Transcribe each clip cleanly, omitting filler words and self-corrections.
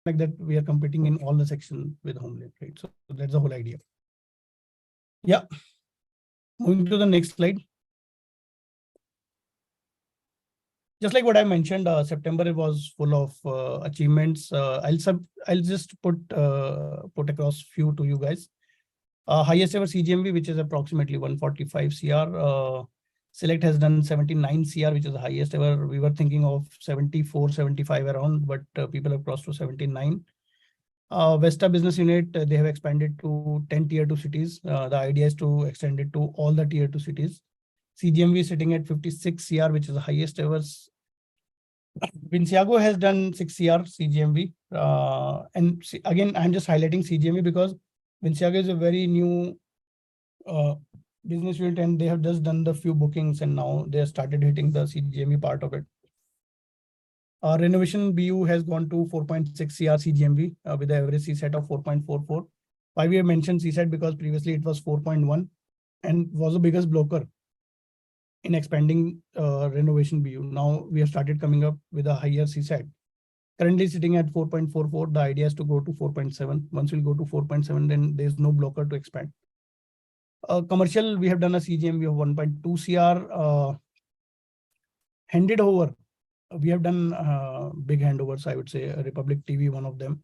like that we are competing in all the section with Homeland, right? So that's the whole idea. Yeah. Moving to the next slide. Just like what I mentioned, September was full of achievements. I'll just put across few to you guys. Highest ever CGMV, which is approximately 145 CR. Select has done 79 CR, which is the highest ever. We were thinking of 74, 75 around, but people have crossed to 79. Vesta business unit, they have expanded to 10 tier 2 cities. The idea is to extend it to all the tier 2 cities. CGMV is sitting at 56 CR, which is the highest ever. Vinago has done 6 CR CGMV. And again, I'm just highlighting CGMV because Vinago is a very new business unit and they have just done the few bookings and now they have started hitting the CGMV part of it. Renovation BU has gone to 4.6 CR CGMV with the average CSAT of 4.44. Why we have mentioned CSAT because previously it was 4.1 and was the biggest blocker in expanding renovation BU. Now we have started coming up with a higher CSAT. Currently sitting at 4.44. The idea is to go to 4.7. Once we'll go to 4.7, then there's no blocker to expand. Commercial, we have done a CGMV of 1.2 CR. Handed over, we have done big handovers, I would say. Republic TV, one of them.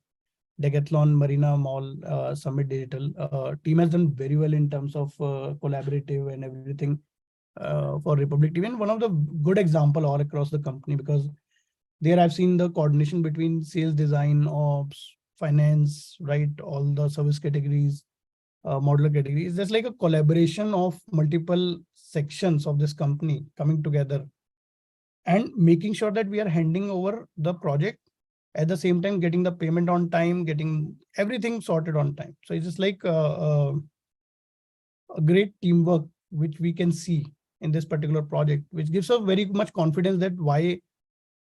Decathlon, Marina Mall, Summit Digital. Team has done very well in terms of collaborative and everything for Republic TV. And one of the good example all across the company, because there I've seen the coordination between sales, design, ops, finance, right? All the service categories, modular categories. There's like a collaboration of multiple sections of this company coming together and making sure that we are handing over the project at the same time, getting the payment on time, getting everything sorted on time. So it's just like a great teamwork, which we can see in this particular project, which gives us very much confidence that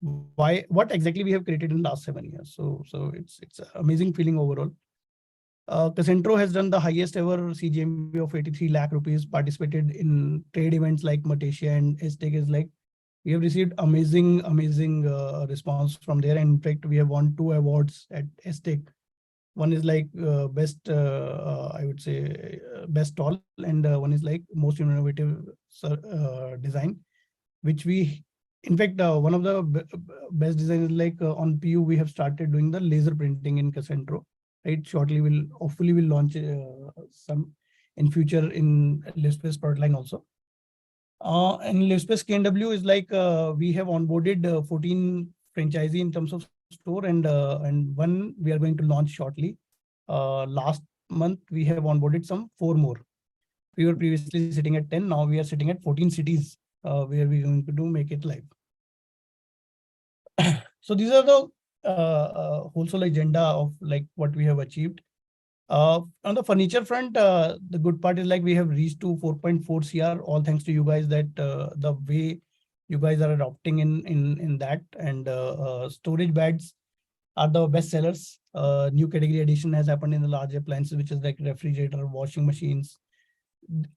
what exactly we have created in the last 7 years. So it's an amazing feeling overall. Centro has done the highest ever CGMV of 83 lakh rupees, participated in trade events like Malaysia and Aztec is like, we have received amazing response from there. And in fact, we have won 2 awards at Aztec. One is like best, I would say, best stall, and one is like most innovative design, which we, in fact, one of the best design is like on PU, we have started doing the laser printing in Centro. Right, shortly hopefully we'll launch some in future in LiveSpace product line also. And LiveSpace KNW is like we have onboarded 14 franchisee in terms of store, and one we are going to launch shortly. Last month we have onboarded some 4 more. We were previously sitting at 10. Now we are sitting at 14 cities where we're going to make it live. So these are the wholesale agenda of like what we have achieved. On the furniture front, the good part is like we have reached to 4.4 CR, all thanks to you guys that the way you guys are adopting in that, and storage beds are the best sellers. New category addition has happened in the large appliances, which is like refrigerator, washing machines.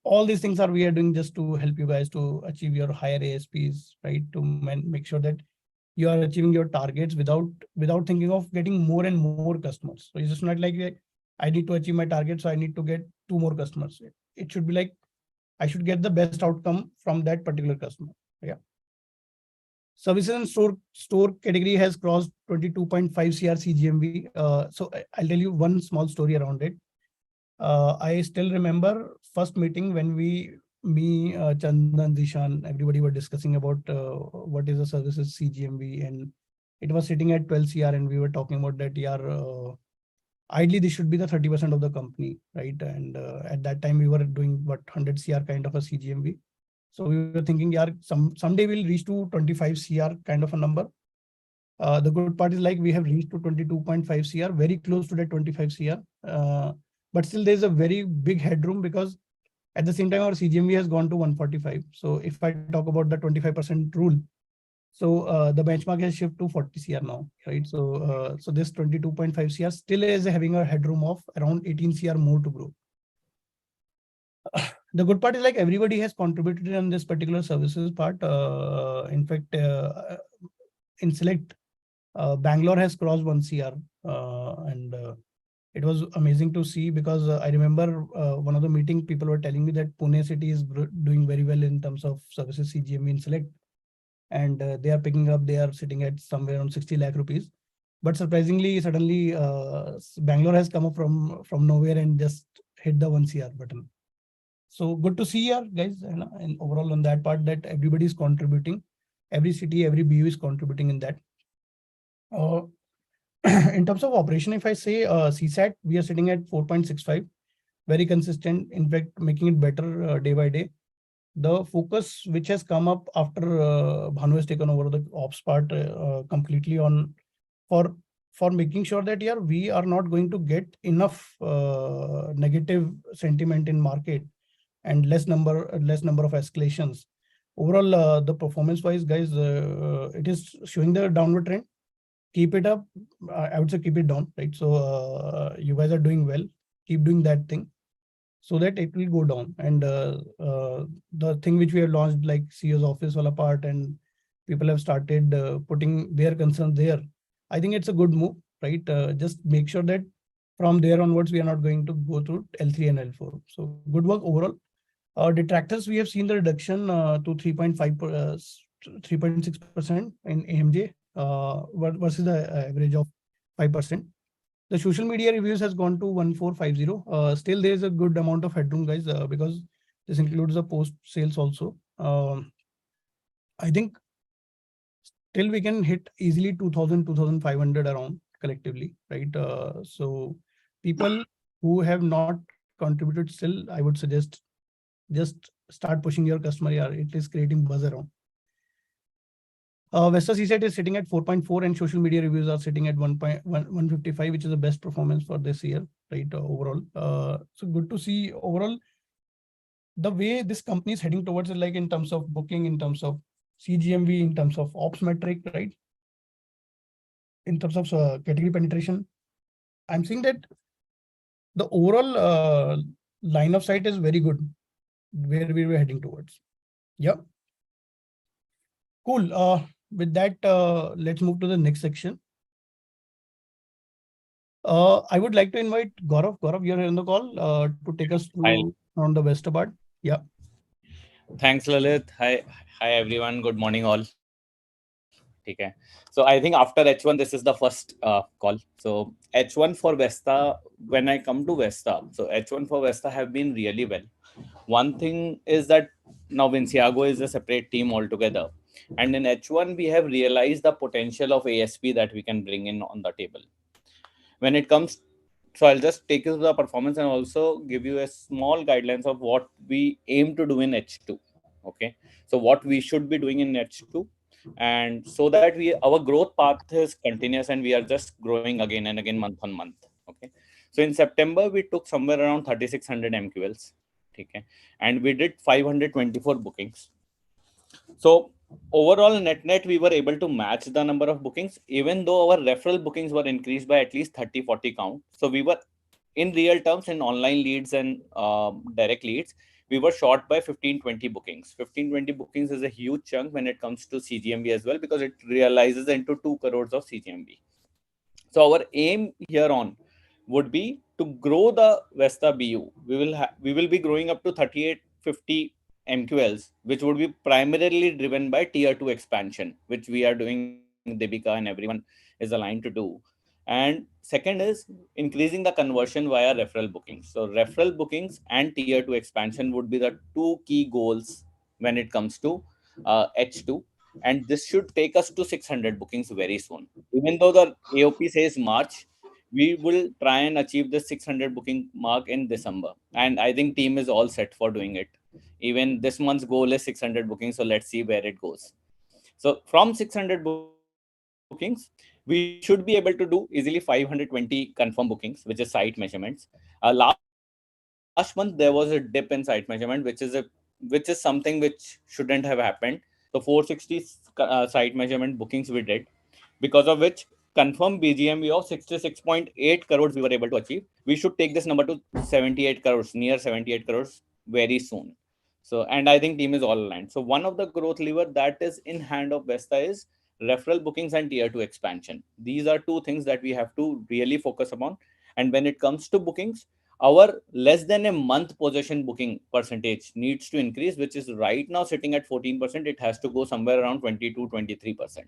All these things we are doing just to help you guys to achieve your higher ASPs, right? To make sure that you are achieving your targets without thinking of getting more and more customers. So it's just not like I need to achieve my target, so I need to get 2 more customers. It should be like I should get the best outcome from that particular customer. Yeah. Services and store category has crossed 22.5 CR CGMV. So I'll tell you one small story around it. I still remember first meeting when me, Chandan, Dishan, everybody were discussing about what is the services CGMV, and it was sitting at 12 CR, and we were talking about that. Ideally this should be the 30% of the company, right? And at that time we were doing what 100 CR kind of a CGMV. So we were thinking, someday we'll reach to 25 CR kind of a number. The good part is like we have reached to 22.5 CR, very close to that 25 CR. But still there's a very big headroom because at the same time our CGMV has gone to 145. So if I talk about the 25% rule, so the benchmark has shifted to 40 CR now, right? So so this 22.5 CR still is having a headroom of around 18 CR more to grow. The good part is like everybody has contributed in this particular services part. In fact, in Select, Bangalore has crossed 1 CR. And it was amazing to see because I remember one of the meeting people were telling me that Pune city is doing very well in terms of services CGMV in select, and they are picking up. They are sitting at somewhere around 60 lakh rupees. But surprisingly, suddenly Bangalore has come up from nowhere and just hit the 1 CR button. So good to see here, guys, and overall on that part that everybody is contributing. Every city, every BU is contributing in that. Uh, in terms of operation, if I say CSAT, we are sitting at 4.65, very consistent. In fact, making it better day by day. The focus which has come up after Bhanu has taken over the ops part completely on for making sure that yeah, we are not going to get enough negative sentiment in market and less number of escalations. Overall, the performance wise, guys, it is showing the downward trend. Keep it up. I would say keep it down, right? So you guys are doing well. Keep doing that thing so that it will go down. And the thing which we have launched, like CEO's office wala part, and people have started putting their concerns there. I think it's a good move, right? Just make sure that from there onwards, we are not going to go through L3 and L4. So good work overall. Detractors, we have seen the reduction to 3.5, 3.6% in AMJ versus the average of 5%. The social media reviews has gone to 1450. Still, there is a good amount of headroom, guys, because this includes the post sales also. I think till we can hit easily 2000, 2500 around collectively, right? So people who have not contributed still, I would suggest just start pushing your customer. Yeah, it is creating buzz around. Vesta CSAT is sitting at 4.4 and social media reviews are sitting at 1.155, which is the best performance for this year, right? Overall. So good to see overall the way this company is heading towards it, like in terms of booking, in terms of CGMV, in terms of ops metric, right? In terms of category penetration. I'm seeing that the overall line of sight is very good where we were heading towards. Yeah. Cool. With that, let's move to the next section. I would like to invite Gaurav. Gaurav, you're on the call to take us through on the Vesta part. Yeah. Thanks, Lalit. Hi everyone. Good morning, all. Okay. So I think after H1, this is the first call. So H1 for Vesta, when I come to Vesta, so H1 for Vesta have been really well. One thing is that now Vinciago is a separate team altogether. And in H1, we have realized the potential of ASP that we can bring in on the table. When it comes, so I'll just take you to the performance and also give you a small guidelines of what we aim to do in H2. Okay. So what we should be doing in H2, and so that our growth path is continuous and we are just growing again and again month on month. Okay. So in September, we took somewhere around 3600 MQLs. Okay. And we did 524 bookings. So overall net we were able to match the number of bookings, even though our referral bookings were increased by at least 30-40 count. So we were in real terms in online leads and direct leads, we were short by 15-20 bookings. 15-20 bookings is a huge chunk when it comes to CGMB as well, because it realizes into 2 crores of CGMB. So our aim here on would be to grow the Vesta BU. We will be growing up to 3850 MQLs, which would be primarily driven by tier 2 expansion, which we are doing, Deepika and everyone is aligned to do. And second is increasing the conversion via referral bookings. So referral bookings and tier 2 expansion would be the two key goals when it comes to H2. And this should take us to 600 bookings very soon. Even though the AOP says March, we will try and achieve the 600 booking mark in December. And I think team is all set for doing it. Even this month's goal is 600 bookings. So let's see where it goes. So from 600 bookings, we should be able to do easily 520 confirm bookings, which is site measurements. Last month there was a dip in site measurement, which is something which shouldn't have happened. So 460 site measurement bookings we did, because of which confirmed BGMV of 66.8 crores we were able to achieve. We should take this number to 78 crores, near 78 crores very soon. So, and I think team is all aligned. So one of the growth lever that is in hand of Vesta is referral bookings and tier 2 expansion. These are two things that we have to really focus upon. And when it comes to bookings, our less than a month possession booking percentage needs to increase, which is right now sitting at 14%. It has to go somewhere around 22-23%.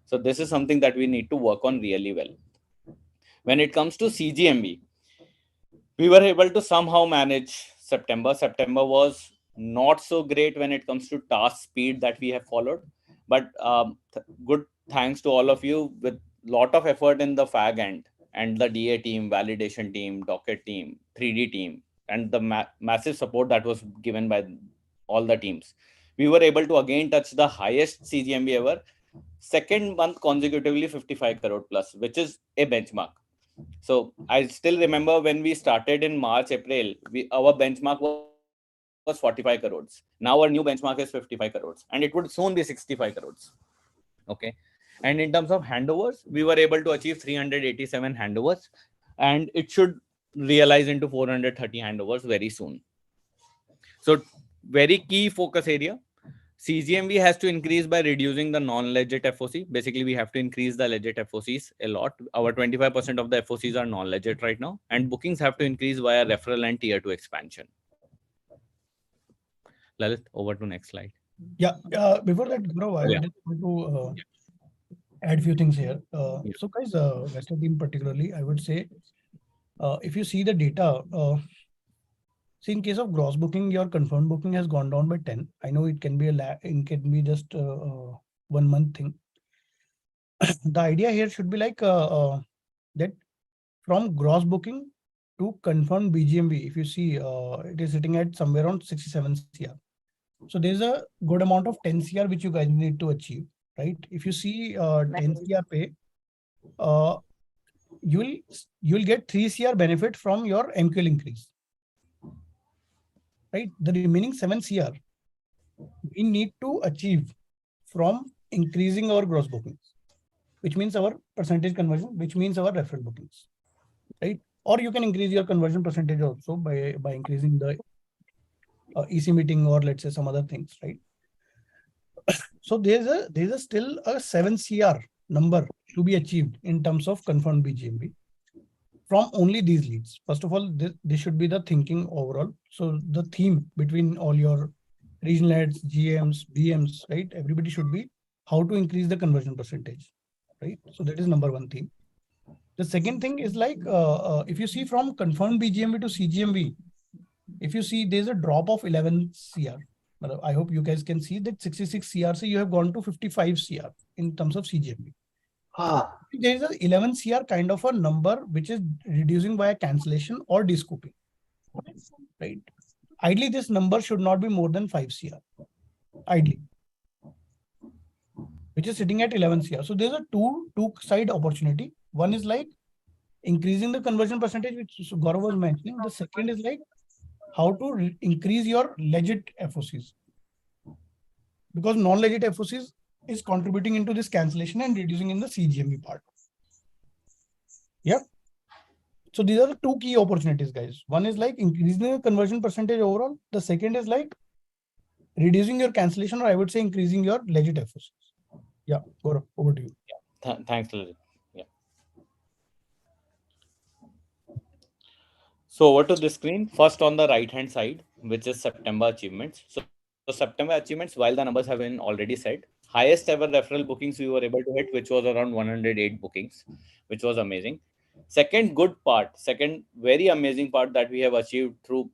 So this is something that we need to work on really well. When it comes to CGMB, we were able to somehow manage September. September was not so great when it comes to task speed that we have followed, but good thanks to all of you with lot of effort in the fag end and the DA team, validation team, docket team, 3D team, and the massive support that was given by all the teams. We were able to again touch the highest CGMB ever, second month consecutively 55 crore plus, which is a benchmark. So I still remember when we started in March, April, our benchmark was 45 crores. Now our new benchmark is 55 crores, and it would soon be 65 crores. Okay. And in terms of handovers, we were able to achieve 387 handovers, and it should realize into 430 handovers very soon. So very key focus area. CGMV has to increase by reducing the non-legit FOC. Basically, we have to increase the legit FOCs a lot. Our 25% of the FOCs are non-legit right now, and bookings have to increase via referral and tier 2 expansion. Lalit, over to next slide. Yeah. Before that, bro, I would just want to add few things here. So guys, Vesta team particularly, I would say, if you see the data, see in case of gross booking, your confirmed booking has gone down by 10. I know it can be it can be just 1 month thing. The idea here should be like that from gross booking to confirmed BGMV, if you see, it is sitting at somewhere around 67 CR. So there's a good amount of 10 CR which you guys need to achieve, right? If you see 10 CR pay, you'll get 3 CR benefit from your MQL increase, right? The remaining 7 CR we need to achieve from increasing our gross bookings, which means our percentage conversion, which means our referral bookings, right? Or you can increase your conversion percentage also by increasing the EC meeting, or let's say some other things, right? So there's a still a 7 CR number to be achieved in terms of confirmed BGMB from only these leads. First of all, this should be the thinking overall. So the theme between all your regional heads, GMs, BMs, right? Everybody should be how to increase the conversion percentage, right? So that is number one theme. The second thing is like, if you see from confirmed BGMB to CGMB, if you see there's a drop of 11 CR. I hope you guys can see that 66 CR, so you have gone to 55 CR in terms of CGMB. There is a 11 CR kind of a number which is reducing by a cancellation or descoping, right? Ideally, this number should not be more than 5 CR, ideally, which is sitting at 11 CR. So there's a two side opportunity. One is like increasing the conversion percentage, which Gaurav was mentioning. The second is like how to increase your legit FOCs, because non-legit FOCs is contributing into this cancellation and reducing in the CGMB part. Yeah. So these are the two key opportunities, guys. One is like increasing the conversion percentage overall. The second is like reducing your cancellation, or I would say increasing your legit FOCs. Yeah, Gaurav, over to you. Yeah. Thanks, Lalit. Yeah. So over to the screen. First on the right hand side, which is September achievements. So September achievements, while the numbers have been already said, highest ever referral bookings we were able to hit, which was around 108 bookings, which was amazing. Second good part, second very amazing part that we have achieved through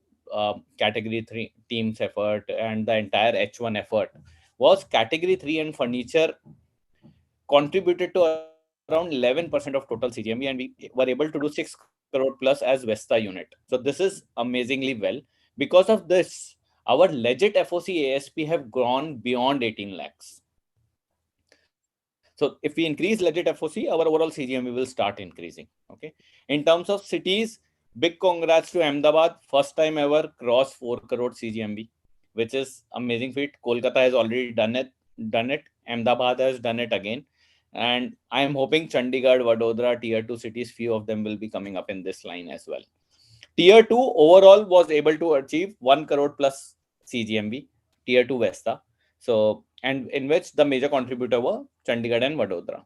category 3 teams effort and the entire H1 effort was category 3 and furniture contributed to around 11% of total CGMB, and we were able to do 6 crore plus as Vesta unit. So this is amazingly well. Because of this, our legit FOC ASP have gone beyond 18 lakhs. So if we increase legit FOC, our overall CGMB will start increasing. Okay. In terms of cities, big congrats to Ahmedabad. First time ever cross 4 crore CGMB, which is amazing feat. Kolkata has already done it. Ahmedabad has done it again. And I am hoping Chandigarh, Vadodara, tier 2 cities, few of them will be coming up in this line as well. Tier 2 overall was able to achieve 1 crore plus CGMB, tier 2 Vesta. So, and in which the major contributor were Chandigarh and Vadodara.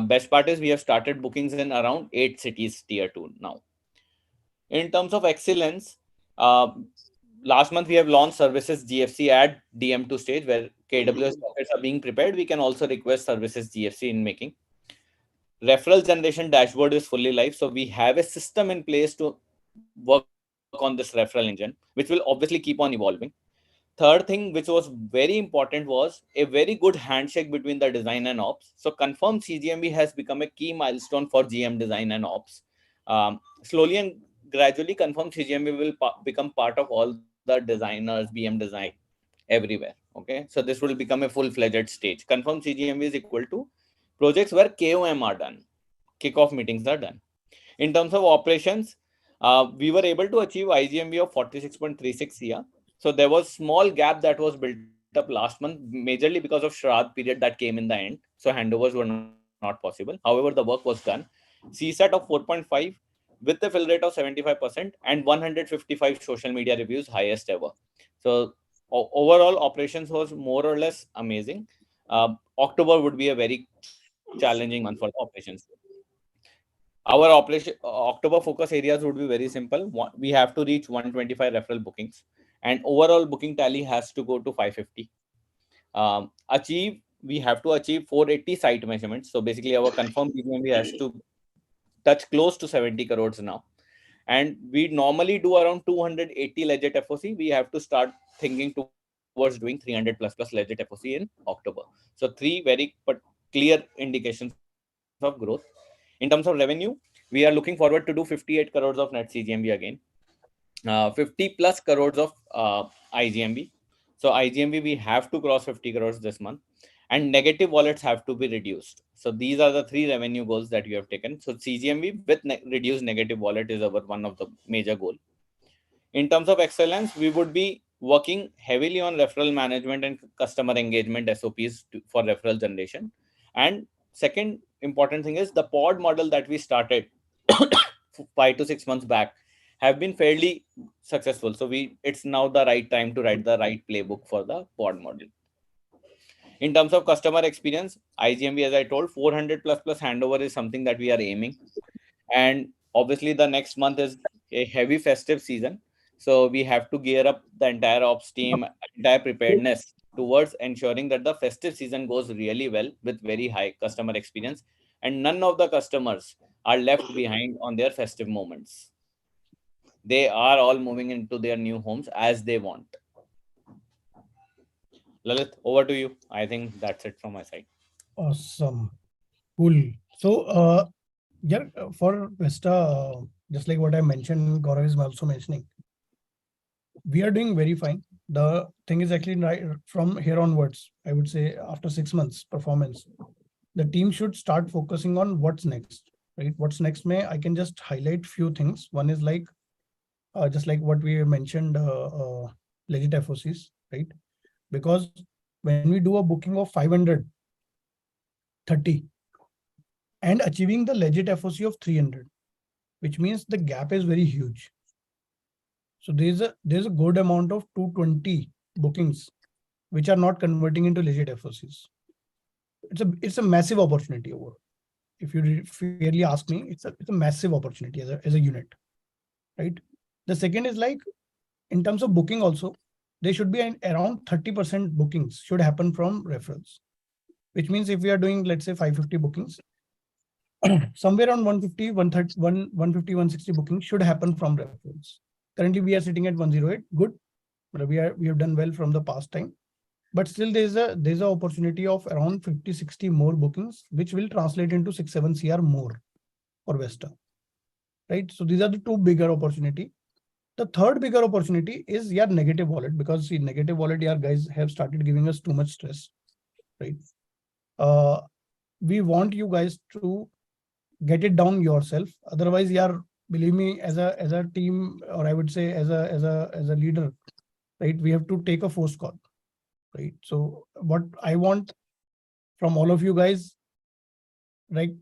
Best part is we have started bookings in around 8 cities tier 2 now. In terms of excellence, last month we have launched services GFC at DM2 stage where KWS rockets are being prepared. We can also request services GFC in making. Referral generation dashboard is fully live. So we have a system in place to work on this referral engine, which will obviously keep on evolving. Third thing, which was very important, was a very good handshake between the design and ops. So confirmed CGMB has become a key milestone for GM design and ops. Slowly and gradually, confirmed CGMB will become part of all the designers, BM design everywhere. Okay, so this will become a full-fledged stage. Confirmed CGMB is equal to projects where KOM are done, kickoff meetings are done. In terms of operations, we were able to achieve IGMB of 46.36 CR. So there was small gap that was built up last month, majorly because of Shraddh period that came in the end. So handovers were not possible. However, the work was done. CSAT of 4.5 with a fill rate of 75% and 155 social media reviews, highest ever. So overall operations was more or less amazing. October would be a very challenging month for the operations. Our operation October focus areas would be very simple. We have to reach 125 referral bookings, and overall booking tally has to go to 550. We have to achieve 480 site measurements. So basically, our confirmed BGMB has to touch close to 70 crores now. And we normally do around 280 legit FOC. We have to start thinking towards doing 300 plus legit FOC in October. So three very clear indications of growth. In terms of revenue, we are looking forward to do 58 crores of net CGMB again, 50 plus crores of IGMB. So IGMB, we have to cross 50 crores this month, and negative wallets have to be reduced. So these are the three revenue goals that you have taken. So CGMB with reduced negative wallet is our one of the major goal. In terms of excellence, we would be working heavily on referral management and customer engagement SOPs for referral generation. And second important thing is the pod model that we started 5 to 6 months back have been fairly successful. So it's now the right time to write the right playbook for the pod model. In terms of customer experience, IGMB, as I told, 400 plus handover is something that we are aiming. And obviously the next month is a heavy festive season. So we have to gear up the entire ops team, entire preparedness towards ensuring that the festive season goes really well with very high customer experience. And none of the customers are left behind on their festive moments. They are all moving into their new homes as they want. Lalit, over to you. I think that's it from my side. Awesome. Cool. So, yeah, for Vesta, just like what I mentioned, Gaurav is also mentioning, we are doing very fine. The thing is actually right from here onwards, I would say after 6 months performance, the team should start focusing on what's next, right? What's next, may I can just highlight few things. One is like, just like what we mentioned, legit FOCs, right? Because when we do a booking of 530 and achieving the legit FOC of 300, which means the gap is very huge. So there's a good amount of 220 bookings which are not converting into legit FOCs. It's a massive opportunity over. If you fairly ask me, it's a massive opportunity as a unit, right? The second is like, in terms of booking also, there should be around 30% bookings should happen from referrals, which means if we are doing, let's say 550 bookings, somewhere around 150, 130, 150, 160 bookings should happen from referrals. Currently, we are sitting at 108. Good. But we have done well from the past time. But still, there's a opportunity of around 50, 60 more bookings, which will translate into 6, 7 CR more for Vesta. Right. So these are the two bigger opportunity. The third bigger opportunity is your negative wallet, because see, negative wallet, your guys have started giving us too much stress. Right. We want you guys to get it down yourself. Otherwise, believe me, as a team, or I would say as a leader, right, we have to take a force call, right? So what I want from all of you guys, right,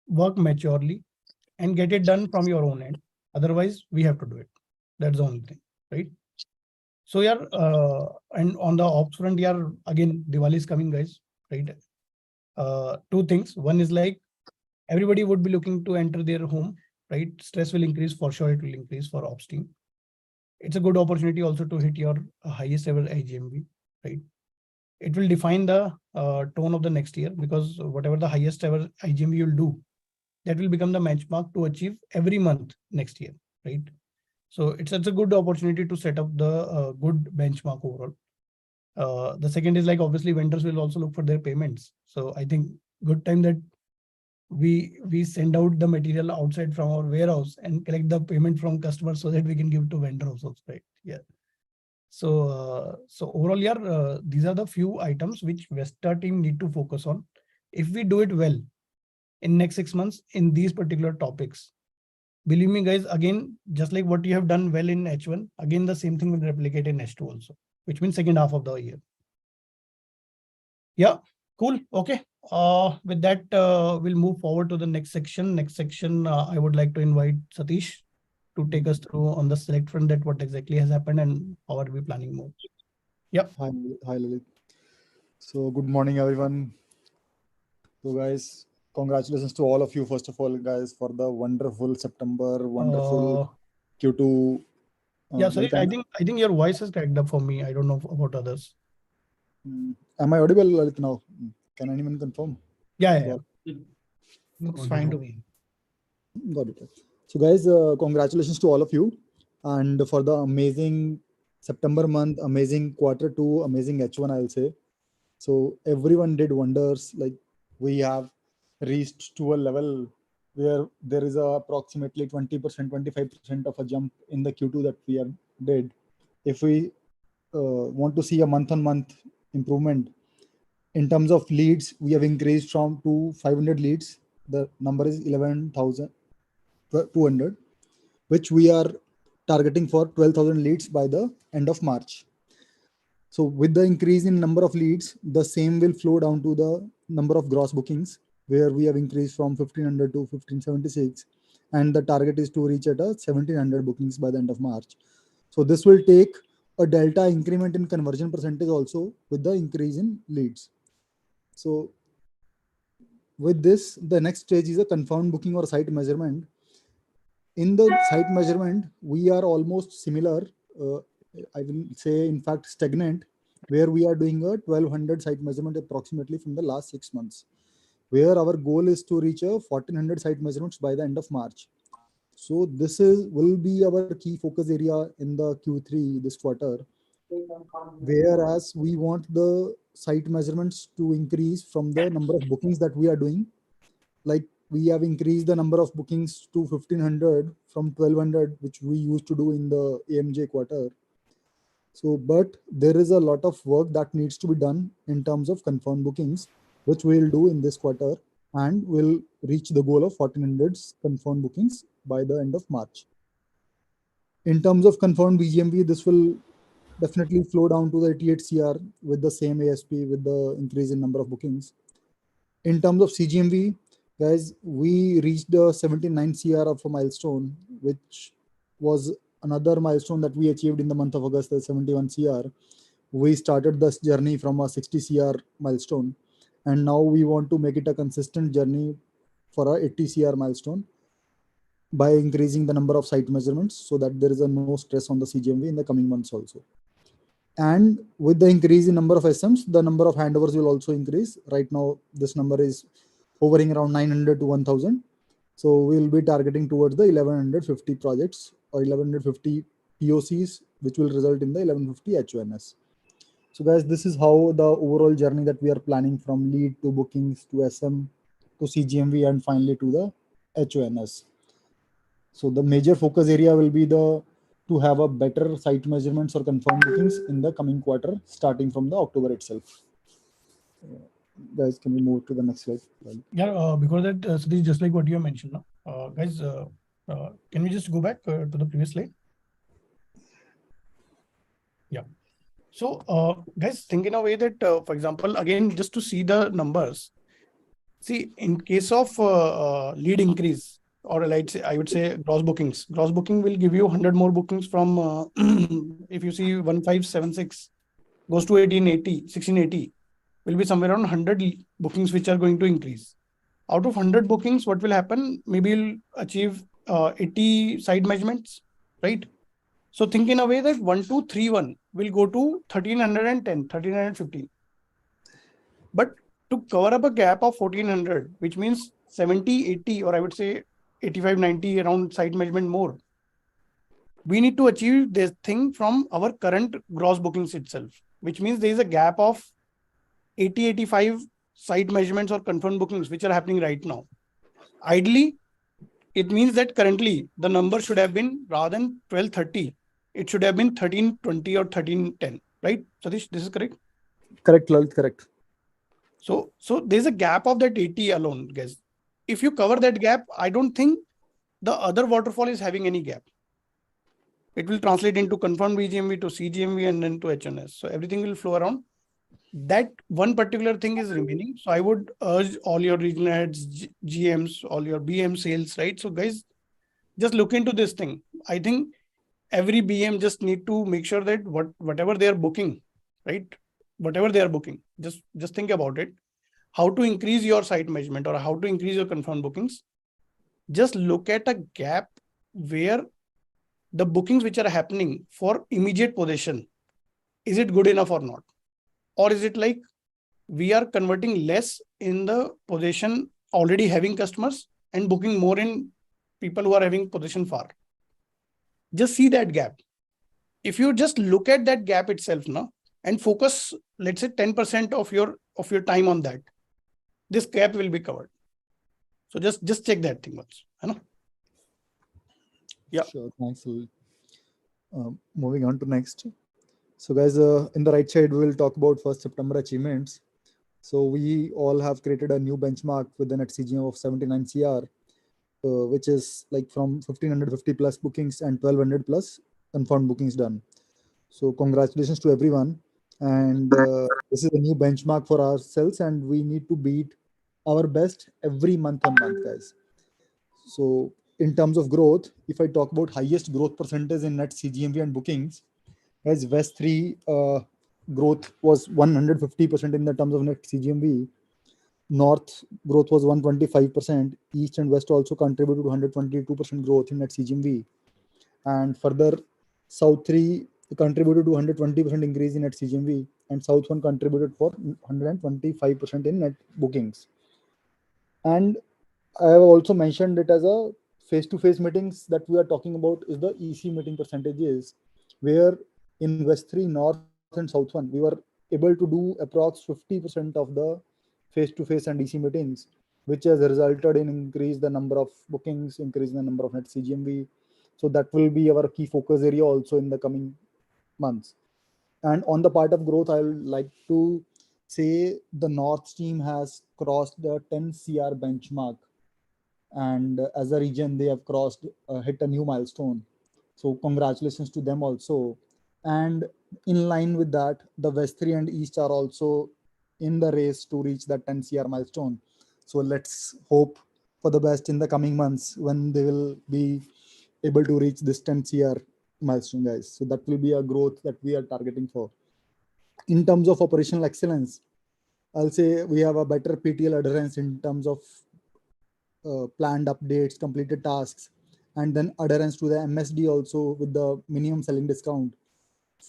work maturely and get it done from your own end. Otherwise, we have to do it. That's the only thing, right? So yeah, and on the ops front, yeah, again, Diwali is coming, guys, right? Two things. One is like everybody would be looking to enter their home, right? Stress will increase for sure. It will increase for ops team. It's a good opportunity also to hit your highest ever IGMV, right? It will define the tone of the next year, because whatever the highest ever IGMV you'll do, that will become the benchmark to achieve every month next year, right? So it's such a good opportunity to set up the good benchmark overall. The second is like obviously vendors will also look for their payments. So I think good time that we send out the material outside from our warehouse and collect the payment from customers so that we can give to vendor also, right? Yeah. So overall, yeah, these are the few items which Vesta team need to focus on. If we do it well in next 6 months in these particular topics, believe me, guys, again, just like what you have done well in H1, again, the same thing will replicate in H2 also, which means second half of the year. Yeah, cool. Okay. With that, we'll move forward to the next section. Next section, I would like to invite Satish to take us through on the select front that what exactly has happened and how are we planning more. Yeah. Hi, Lalit. So, good morning, everyone. So, guys, congratulations to all of you, first of all, guys, for the wonderful September, wonderful Q2. Yeah, sorry, Lalit, I think your voice is cracked up for me. I don't know about others. am I audible, Lalit, now? Can anyone confirm? Yeah. Looks fine to me. Got it. So, guys, congratulations to all of you, and for the amazing September month, amazing Q2, amazing H1, I'll say. So everyone did wonders. Like, we have reached to a level where there is approximately 20%, 25% of a jump in the Q2 that we have did. If we want to see a month-on-month improvement in terms of leads, we have increased from to 500 leads. The number is 11,200, which we are targeting for 12,000 leads by the end of March. So with the increase in number of leads, the same will flow down to the number of gross bookings, where we have increased from 1500 to 1576. And the target is to reach at a 1700 bookings by the end of March. So this will take a delta increment in conversion percentage also with the increase in leads. So with this, the next stage is a confirmed booking or site measurement. In the site measurement, we are almost similar. I will say, in fact, stagnant, where we are doing a 1200 site measurement approximately from the last 6 months, where our goal is to reach a 1400 site measurements by the end of March. So this will be our key focus area in the Q3 this quarter, whereas we want the site measurements to increase from the number of bookings that we are doing. Like, we have increased the number of bookings to 1500 from 1200, which we used to do in the AMJ quarter. So, but there is a lot of work that needs to be done in terms of confirmed bookings, which we'll do in this quarter, and we'll reach the goal of 1400 confirmed bookings by the end of March. In terms of confirmed BGMV, this will definitely flow down to the 88 CR with the same ASP with the increase in number of bookings. In terms of CGMV, guys, we reached the 79 CR of a milestone, which was another milestone that we achieved in the month of August, the 71 CR. We started this journey from a 60 CR milestone, and now we want to make it a consistent journey for a 80 CR milestone by increasing the number of site measurements so that there is no stress on the CGMV in the coming months also. And with the increase in number of SMs, the number of handovers will also increase. Right now, this number is hovering around 900 to 1000. So we'll be targeting towards the 1150 projects or 1150 POCs, which will result in the 1150 HONS. So guys, this is how the overall journey that we are planning from lead to bookings to SM to CGMV and finally to the HONS. So the major focus area will be to have a better site measurements or confirmed bookings in the coming quarter, starting from the October itself. Guys, can we move to the next slide? Yeah, because that so this is just like what you mentioned now. Guys, can we just go back to the previous slide? Yeah. So guys, think in a way that, for example, again, just to see the numbers. See, in case of lead increase, or like I would say gross booking will give you 100 more bookings from if you see 1576 goes to 1880, 1680. will be somewhere around 100 bookings which are going to increase. Out of 100 bookings, what will happen? Maybe you'll achieve 80 site measurements, right? So think in a way that 1231 will go to 1310, 1315. But to cover up a gap of 1400, which means 70, 80, or I would say 85, 90 around site measurement more, we need to achieve this thing from our current gross bookings itself, which means there is a gap of 80, 85 site measurements or confirmed bookings which are happening right now. Ideally, it means that currently the number should have been, rather than 1230, it should have been 1320 or 1310, right? Satish, this is correct? Correct, Lalit, correct. So there's a gap of that 80 alone, guys. If you cover that gap, I don't think the other waterfall is having any gap. It will translate into confirmed VGMV to CGMV and then to HNS. So everything will flow around. That one particular thing is remaining. So I would urge all your regional heads, GMs, all your BM sales, right? So guys, just look into this thing. I think every BM just need to make sure that whatever they are booking, right? Whatever they are booking, just think about it. How to increase your site measurement or how to increase your confirmed bookings. Just look at a gap where the bookings which are happening for immediate possession, is it good enough or not? Or is it like we are converting less in the possession already having customers and booking more in people who are having possession far? Just see that gap. If you just look at that gap itself now and focus, let's say 10% of your time on that, this gap will be covered. So just check that thing once. You know? Yeah. Sure, thanks. Moving on to next. So guys, in the right side, we will talk about 1st September achievements. So we all have created a new benchmark with a net CGM of 79 CR, which is like from 1550 plus bookings and 1200 plus confirmed bookings done. So congratulations to everyone. And this is a new benchmark for ourselves, and we need to beat our best every month on month, guys. So in terms of growth, if I talk about highest growth percentage in net CGMV and bookings, as West 3 growth was 150% in the terms of net CGMV. North growth was 125%. East and West also contributed to 122% growth in net CGMV. And further, South 3 contributed to 120% increase in net CGMV, and South 1 contributed for 125% in net bookings. And I have also mentioned it as a face-to-face meetings that we are talking about is the EC meeting percentages, where in West 3, North and South 1, we were able to do approx 50% of the face-to-face and EC meetings, which has resulted in increase the number of bookings, increase the number of net CGMV. So that will be our key focus area also in the coming months. And on the part of growth, I would like to say the North team has crossed the 10 CR benchmark, and as a region they have crossed hit a new milestone. So congratulations to them also. And in line with that, the West 3 and East are also in the race to reach that 10 CR milestone. So let's hope for the best in the coming months when they will be able to reach this 10 CR milestone, guys. So that will be a growth that we are targeting for. In terms of operational excellence, I'll say we have a better PTL adherence in terms of planned updates, completed tasks, and then adherence to the MSD also with the minimum selling discount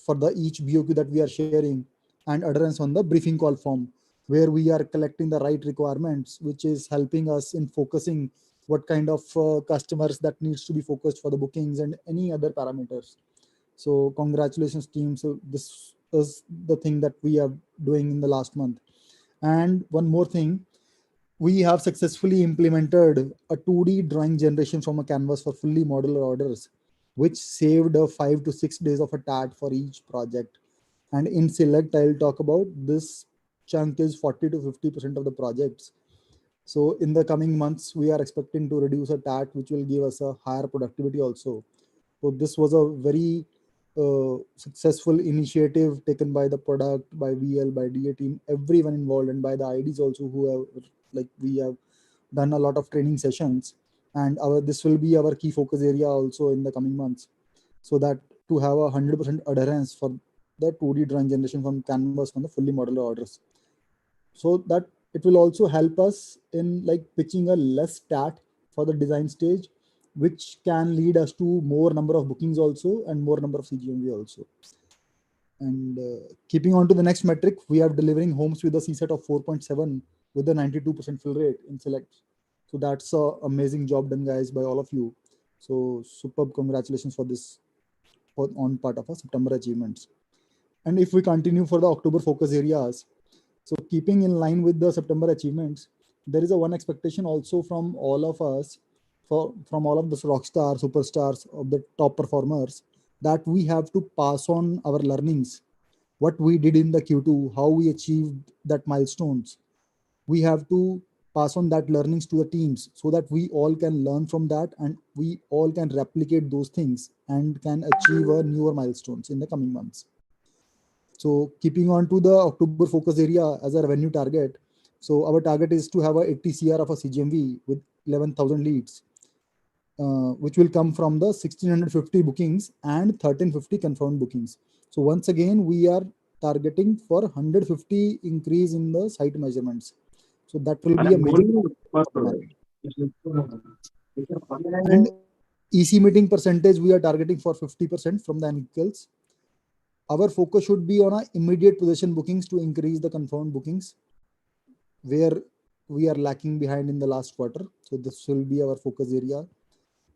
for the each BOQ that we are sharing, and adherence on the briefing call form, where we are collecting the right requirements, which is helping us in focusing what kind of customers that needs to be focused for the bookings and any other parameters. So congratulations team. So this is the thing that we are doing in the last month. And one more thing, we have successfully implemented a 2D drawing generation from a canvas for fully modular orders, which saved 5 to 6 days of a TAT for each project. And in select, I'll talk about this chunk is 40 to 50% of the projects. So in the coming months, we are expecting to reduce a TAT, which will give us a higher productivity also. So this was a very successful initiative taken by the product, by VL, by DA team, everyone involved, and by the IDs also who have, like, we have done a lot of training sessions, and this will be our key focus area also in the coming months, so that to have 100% adherence for the 2D drawing generation from canvas from the fully modular orders. so that it will also help us in like pitching a less stat for the design stage, which can lead us to more number of bookings also and more number of CGMV also. And keeping on to the next metric, we are delivering homes with a CSAT of 4.7 with a 92% fill rate in select. So that's a amazing job done, guys, by all of you. So superb congratulations for this on part of our September achievements. And if we continue for the October focus areas, so keeping in line with the September achievements, there is a one expectation also from all of us, from all of the rock stars, superstars of the top performers, that we have to pass on our learnings, what we did in the Q2, how we achieved that milestones. We have to pass on that learnings to the teams so that we all can learn from that and we all can replicate those things and can achieve a newer milestones in the coming months. So keeping on to the October focus area as a revenue target. So our target is to have a 80 CR of a CGMV with 11,000 leads, which will come from the 1650 bookings and 1350 confirmed bookings. So once again, we are targeting for 150 increase in the site measurements. So that will be a major. And EC meeting percentage, we are targeting for 50% from the ankles. Our focus should be on immediate possession bookings to increase the confirmed bookings, where we are lacking behind in the last quarter. So this will be our focus area.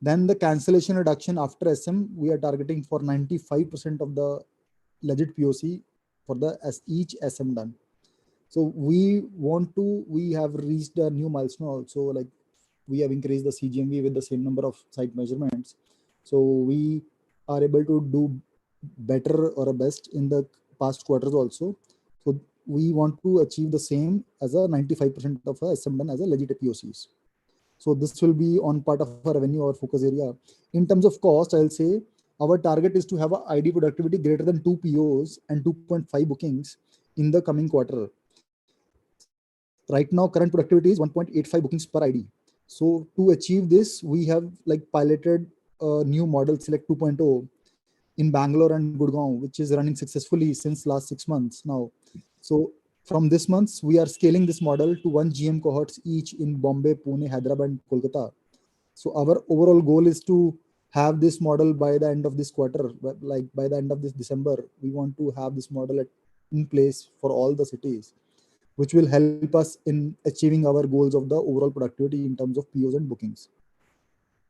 Then the cancellation reduction after SM, we are targeting for 95% of the legit POC for the each SM done. So we have reached a new milestone also, like we have increased the CGMV with the same number of site measurements. So we are able to do better or a best in the past quarters also. So we want to achieve the same as a 95% of a SM done as a legit POCs. So this will be on part of our revenue, our focus area. In terms of cost, I'll say our target is to have a ID productivity greater than 2 POs and 2.5 bookings in the coming quarter. Right now, current productivity is 1.85 bookings per ID. So to achieve this, we have like piloted a new model Select 2.0 in Bangalore and Gurgaon, which is running successfully since last 6 months now. So from this month, we are scaling this model to 1 GM cohorts each in Bombay, Pune, Hyderabad, and Kolkata. So our overall goal is to have this model by the end of this quarter, like by the end of this December, we want to have this model in place for all the cities, which will help us in achieving our goals of the overall productivity in terms of POs and bookings.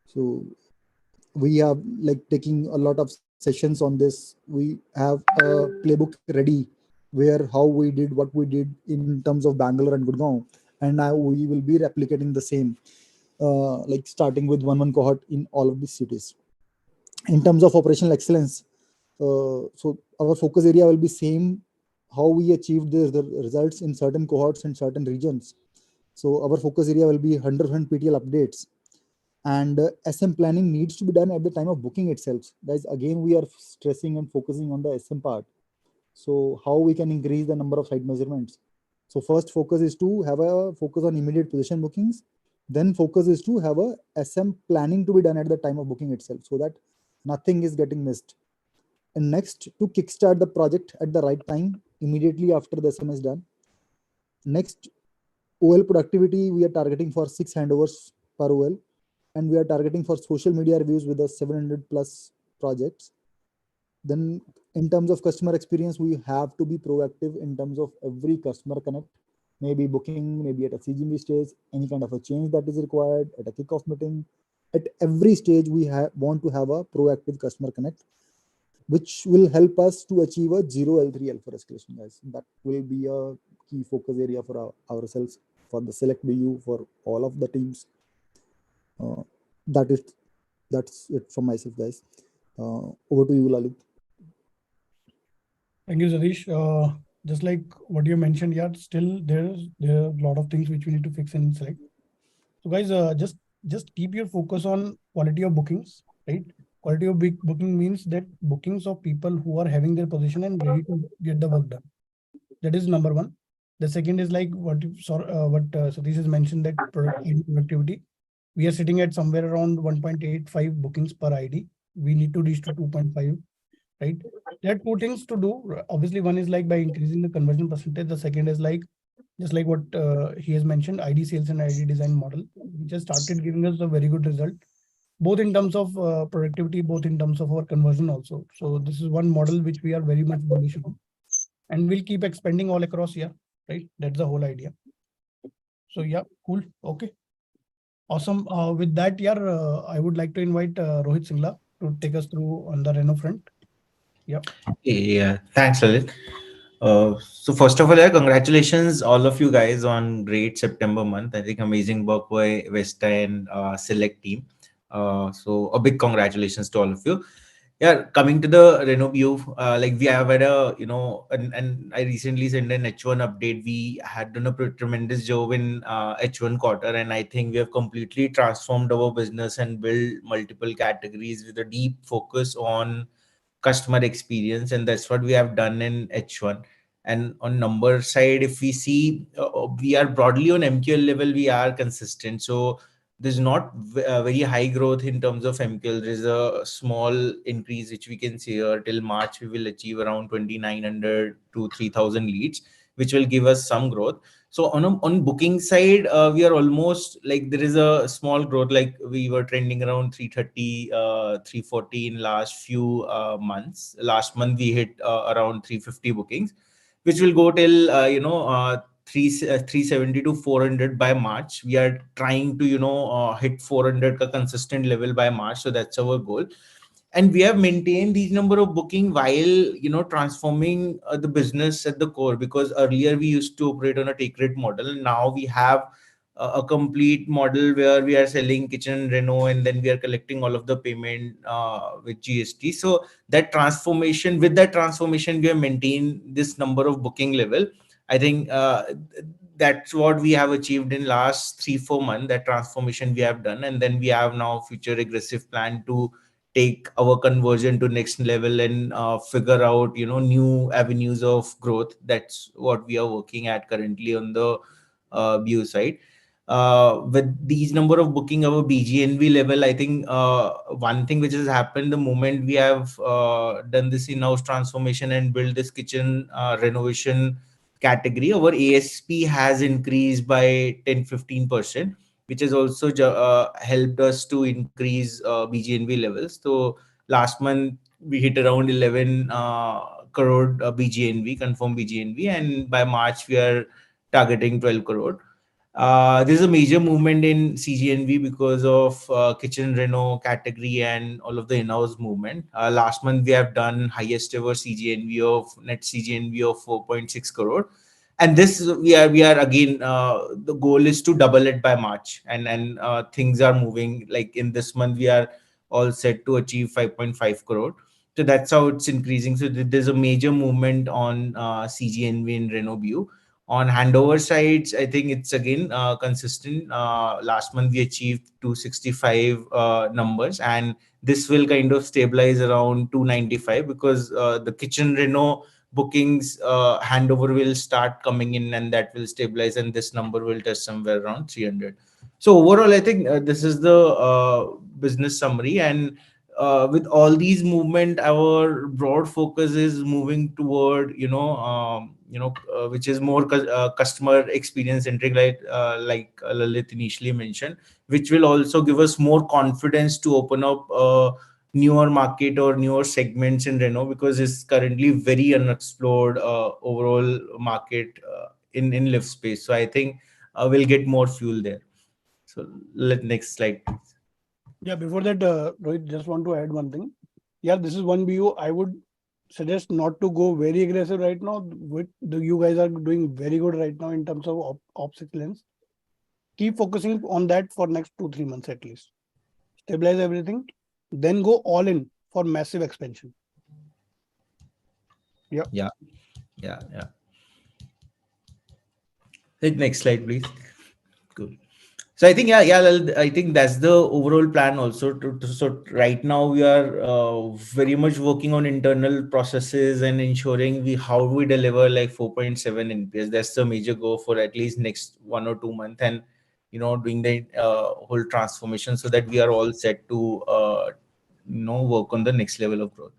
So we are like taking a lot of sessions on this. We have a playbook ready where how we did what we did in terms of Bangalore and Gurgaon, and now we will be replicating the same, like starting with one cohort in all of these cities. In terms of operational excellence, so our focus area will be same how we achieved the results in certain cohorts and certain regions. So our focus area will be 100% PTL updates, and SM planning needs to be done at the time of booking itself. Guys, again, we are stressing and focusing on the SM part. So how we can increase the number of site measurements. So first focus is to have a focus on immediate possession bookings. Then focus is to have a SM planning to be done at the time of booking itself so that nothing is getting missed. And next, to kickstart the project at the right time, immediately after the SM is done. Next, OL productivity, we are targeting for 6 handovers per OL. And we are targeting for social media reviews with the 700 plus projects. Then in terms of customer experience, we have to be proactive in terms of every customer connect, maybe booking, maybe at a CGMV stage, any kind of a change that is required at a kickoff meeting. At every stage, we want to have a proactive customer connect, which will help us to achieve a 0 L3 for escalation, guys. That will be a key focus area for ourselves, for the select BU, for all of the teams. That's it from myself, guys. Over to you, Lalit. Thank you, Satish. Just like what you mentioned, yeah, still there are a lot of things which we need to fix in Select. So guys, just keep your focus on quality of bookings, right? Quality of booking means that bookings of people who are having their position and ready to get the work done. That is number one. The second is like what Satish has mentioned, that productivity. We are sitting at somewhere around 1.85 bookings per ID. We need to reach to 2.5, right? There are two things to do. Obviously, one is like by increasing the conversion percentage. The second is like just like what he has mentioned, ID sales and ID design model, which has started giving us a very good result, both in terms of productivity, both in terms of our conversion also. So this is one model which we are very much bullish on, and we'll keep expanding all across here, right? That's the whole idea. So yeah, cool. Okay. Awesome. With that, yeah, I would like to invite Rohit Singla to take us through on the Reno front. Yeah. Yeah, thanks, Lalit. So first of all, yeah, congratulations all of you guys on great September month. I think amazing work by Vesta and Select team. So a big congratulations to all of you. Yeah, coming to the Reno view, like we have had a, and I recently sent an H1 update. We had done a tremendous job in H1 quarter, and I think we have completely transformed our business and built multiple categories with a deep focus on customer experience, and that's what we have done in H1. And on number side, if we see, we are broadly on MQL level, we are consistent. So there's not very high growth in terms of MQL. There's a small increase which we can see here. Till March we will achieve around 2900 to 3000 leads, which will give us some growth. So on booking side, we are almost like there is a small growth. Like we were trending around 330, 340 in last few months. Last month we hit around 350 bookings, which will go till 370 to 400 by March. We are trying to hit 400 ka consistent level by March. So that's our goal, and we have maintained these number of booking while transforming the business at the core, because earlier we used to operate on a take rate model. Now we have a complete model where we are selling kitchen reno, and then we are collecting all of the payment with GST. So with that transformation we have maintained this number of booking level. I think that's what we have achieved in last 3-4 months, that transformation we have done. And then we have now future aggressive plan to take our conversion to next level and figure out new avenues of growth. That's what we are working at currently on the BU side. With these number of booking our BGNV level, I think one thing which has happened the moment we have done this in-house transformation and build this kitchen renovation category, our ASP has increased by 10-15%, which has also helped us to increase BGNV levels. So last month we hit around 11 crore BGNV, confirmed BGNV, and by March we are targeting 12 crore. There's a major movement in CGNV because of kitchen reno category and all of the in-house movement. Last month we have done highest ever net CGNV of 4.6 crore, and this we are again the goal is to double it by March, and things are moving. Like in this month we are all set to achieve 5.5 crore. So that's how it's increasing. So there's a major movement on CGNV in Reno view. On handover sides, I think it's again consistent. Last month we achieved 265 numbers, and this will kind of stabilize around 295, because the kitchen reno bookings handover will start coming in, and that will stabilize, and this number will touch somewhere around 300. So overall, I think this is the business summary. And with all these movement, our broad focus is moving toward which is more customer experience centric, like Lalit initially mentioned, which will also give us more confidence to open up newer market or newer segments in Reno, because it's currently very unexplored overall market in lift space. So I think we'll get more fuel there. So next slide, please. Yeah, before that, Rohit, just want to add one thing. Yeah, this is one BU. I would suggest not to go very aggressive right now. You guys are doing very good right now in terms of ops excellence. Keep focusing on that for next 2-3 months at least. Stabilize everything, then go all in for massive expansion. Yeah. Next slide, please. Good. So I think I think that's the overall plan also. So right now we are very much working on internal processes and ensuring how we deliver like 4.7 NPS. That's the major goal for at least next 1 or 2 months, and doing the whole transformation so that we are all set to work on the next level of growth.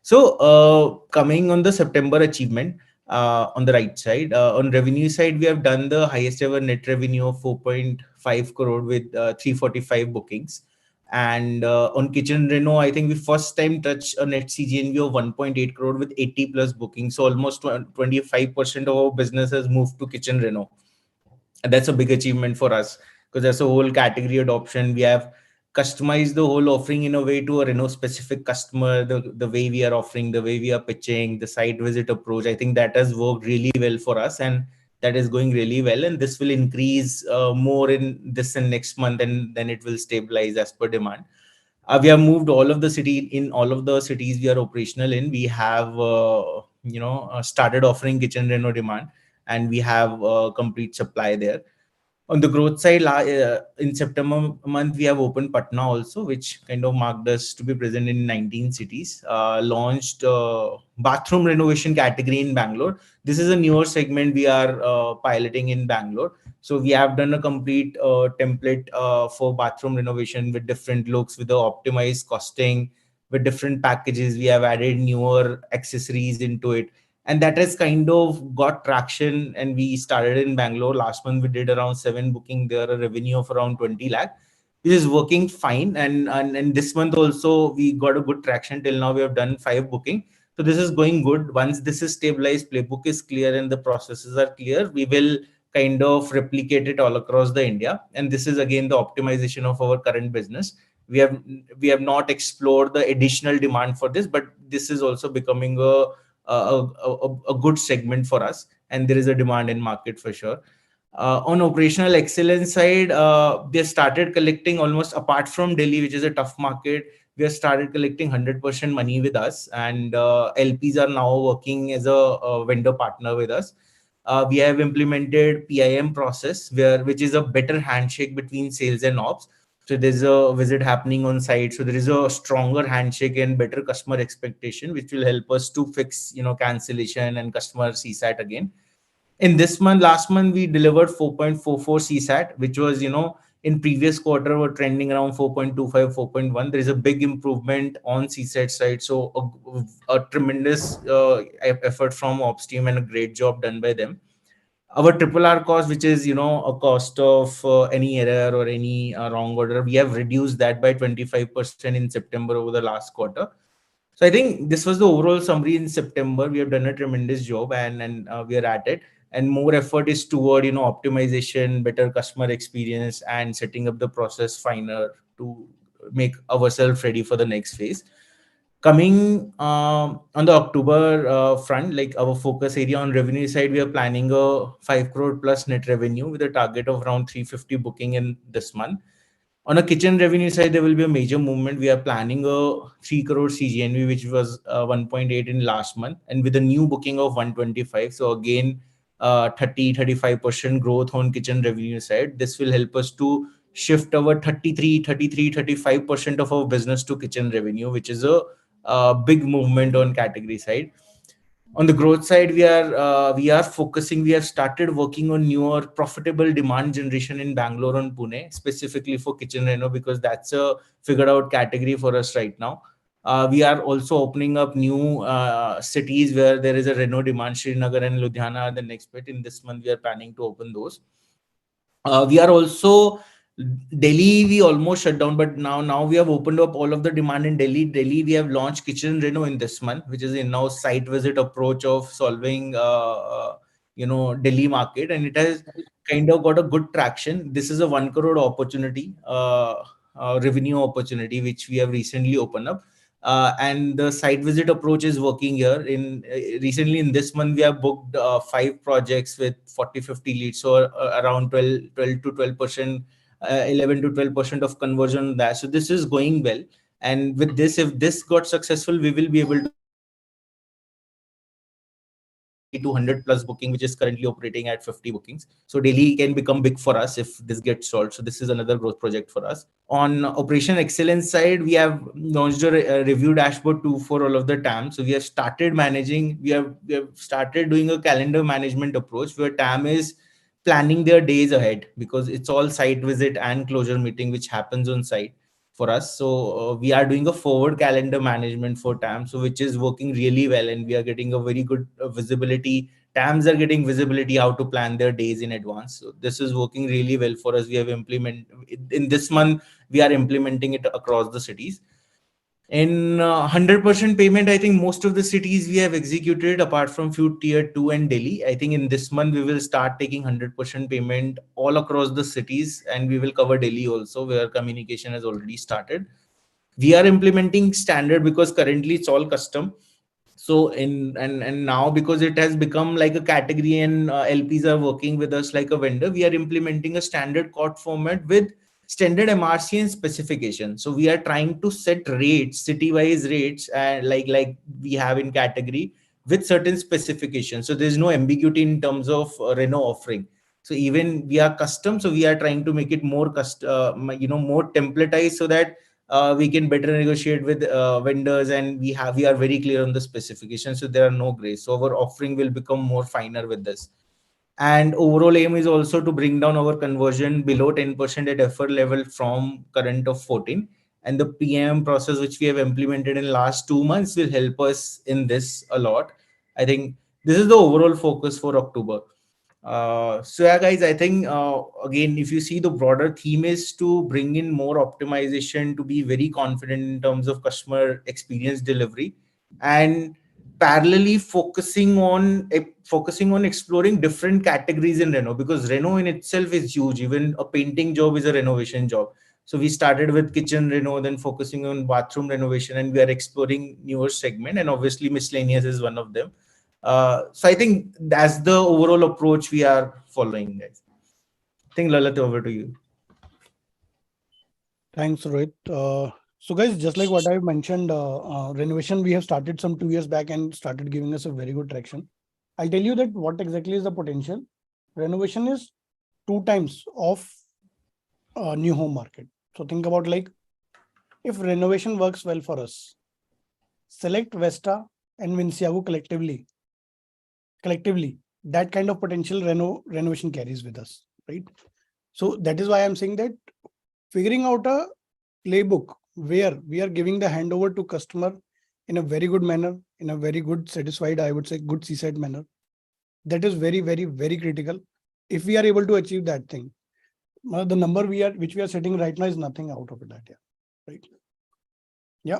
So coming on the September achievement, on the right side. On revenue side, we have done the highest ever net revenue of 4.5 crore with 345 bookings. And on kitchen reno, I think we first time touched a net CGNV of 1.8 crore with 80 plus bookings. So almost 25% of our business has moved to kitchen reno. And that's a big achievement for us because that's a whole category adoption. We have customized the whole offering in a way to a Renault specific customer, the way we are offering, the way we are pitching, the site visit approach. I think that has worked really well for us, and that is going really well. And this will increase more in this and next month, and then it will stabilize as per demand. We have moved all of the city in all of the cities we are operational in. We have started offering kitchen reno demand, and we have complete supply there. On the growth side, in September month, we have opened Patna also, which kind of marked us to be present in 19 cities. Launched bathroom renovation category in Bangalore. This is a newer segment we are piloting in Bangalore. So we have done a complete template for bathroom renovation with different looks, with the optimized costing, with different packages. We have added newer accessories into it, and that has kind of got traction. And we started in Bangalore last month. We did around 7 booking there, a revenue of around 20 lakh. This is working fine, and this month also we got a good traction. Till now we have done 5 booking, so this is going good. Once this is stabilized, playbook is clear, and the processes are clear, we will kind of replicate it all across the India. And this is again the optimization of our current business. We have not explored the additional demand for this, but this is also becoming a good segment for us, and there is a demand in market for sure. On operational excellence side, they started collecting almost, apart from Delhi, which is a tough market, we have started collecting 100% money with us, and LPs are now working as a vendor partner with us. We have implemented PIM process, which is a better handshake between sales and ops. So there's a visit happening on site, so there is a stronger handshake and better customer expectation, which will help us to fix cancellation and customer CSAT again. In this month, last month, we delivered 4.44 CSAT, which was in previous quarter were trending around 4.25, 4.1. There is a big improvement on CSAT side, so a tremendous effort from ops team and a great job done by them. Our triple R cost, which is a cost of any error or any wrong order, we have reduced that by 25% in September over the last quarter. So I think this was the overall summary in September. We have done a tremendous job, and we are at it. And more effort is toward optimization, better customer experience, and setting up the process finer to make ourselves ready for the next phase. Coming on the October front, like our focus area on revenue side, we are planning a 5 crore plus net revenue with a target of around 350 booking in this month. On a kitchen revenue side, there will be a major movement. We are planning a 3 crore CGNV, which was 1.8 in last month, and with a new booking of 125. So again, 30-35% growth on kitchen revenue side. This will help us to shift our 35% of our business to kitchen revenue, which is a big movement on category side. On the growth side, we are focusing. We have started working on newer profitable demand generation in Bangalore and Pune, specifically for kitchen reno, because that's a figured out category for us right now. We are also opening up new cities where there is a reno demand. Srinagar and Ludhiana are the next bit. In this month, we are planning to open those. We are also Delhi. We almost shut down, but now we have opened up all of the demand in Delhi. Delhi, we have launched kitchen reno in this month, which is in now site visit approach of solving Delhi market, and it has kind of got a good traction. This is a 1 crore opportunity, revenue opportunity, which we have recently opened up. And the site visit approach is working here. Recently in this month, we have booked 5 projects with 40-50 leads, so around 11 to 12% of conversion on that. So this is going well, and with this, if this got successful, we will be able to 200 plus booking, which is currently operating at 50 bookings. So Delhi can become big for us if this gets solved. So this is another growth project for us. On operation excellence side, we have launched a review dashboard too for all of the TAM. So we have started managing. We have started doing a calendar management approach where TAM is planning their days ahead, because it's all site visit and closure meeting which happens on site. for us. So we are doing a forward calendar management for TAM, so which is working really well, and we are getting a very good visibility. TAMs are getting visibility how to plan their days in advance. So this is working really well for us. We have in this month, we are implementing it across the cities. In 100% payment, I think most of the cities we have executed, apart from few tier 2 and Delhi. I think in this month we will start taking 100% payment all across the cities, and we will cover Delhi also, where communication has already started. We are implementing standard because currently it's all custom. So and now, because it has become like a category, and LPs are working with us like a vendor, we are implementing a standard quote format with standard MRC and specification. So we are trying to set rates, city-wise rates, and like we have in category, with certain specifications. So there's no ambiguity in terms of Renault offering. So even we are custom, so we are trying to make it more more templatized, so that we can better negotiate with vendors, and we are very clear on the specifications, so there are no grays. So our offering will become more finer with this. And overall aim is also to bring down our conversion below 10% at effort level from current of 14. And the PM process which we have implemented in last 2 months will help us in this a lot. I think this is the overall focus for October. So yeah, guys, I think again, if you see, the broader theme is to bring in more optimization, to be very confident in terms of customer experience delivery, and parallelly focusing on exploring different categories in Renault, because Renault in itself is huge. Even a painting job is a renovation job. So we started with kitchen Renault, then focusing on bathroom renovation, and we are exploring newer segment, and obviously miscellaneous is one of them. So I think that's the overall approach we are following, guys. I think Lalit, over to you. Thanks, Rohit. So guys, just like what I mentioned, renovation, we have started some 2 years back and started giving us a very good traction. I'll tell you that what exactly is the potential. Renovation is 2 times of new home market. So think about, like, if renovation works well for us, select Vesta and Vinago collectively, that kind of potential renovation carries with us, right? So that is why I'm saying that figuring out a playbook where we are giving the handover to customer in a very good manner, in a very good satisfied, I would say good seaside manner, that is very, very, very critical. If we are able to achieve that thing, the number which we are setting right now is nothing out of that. Yeah, right. Yeah.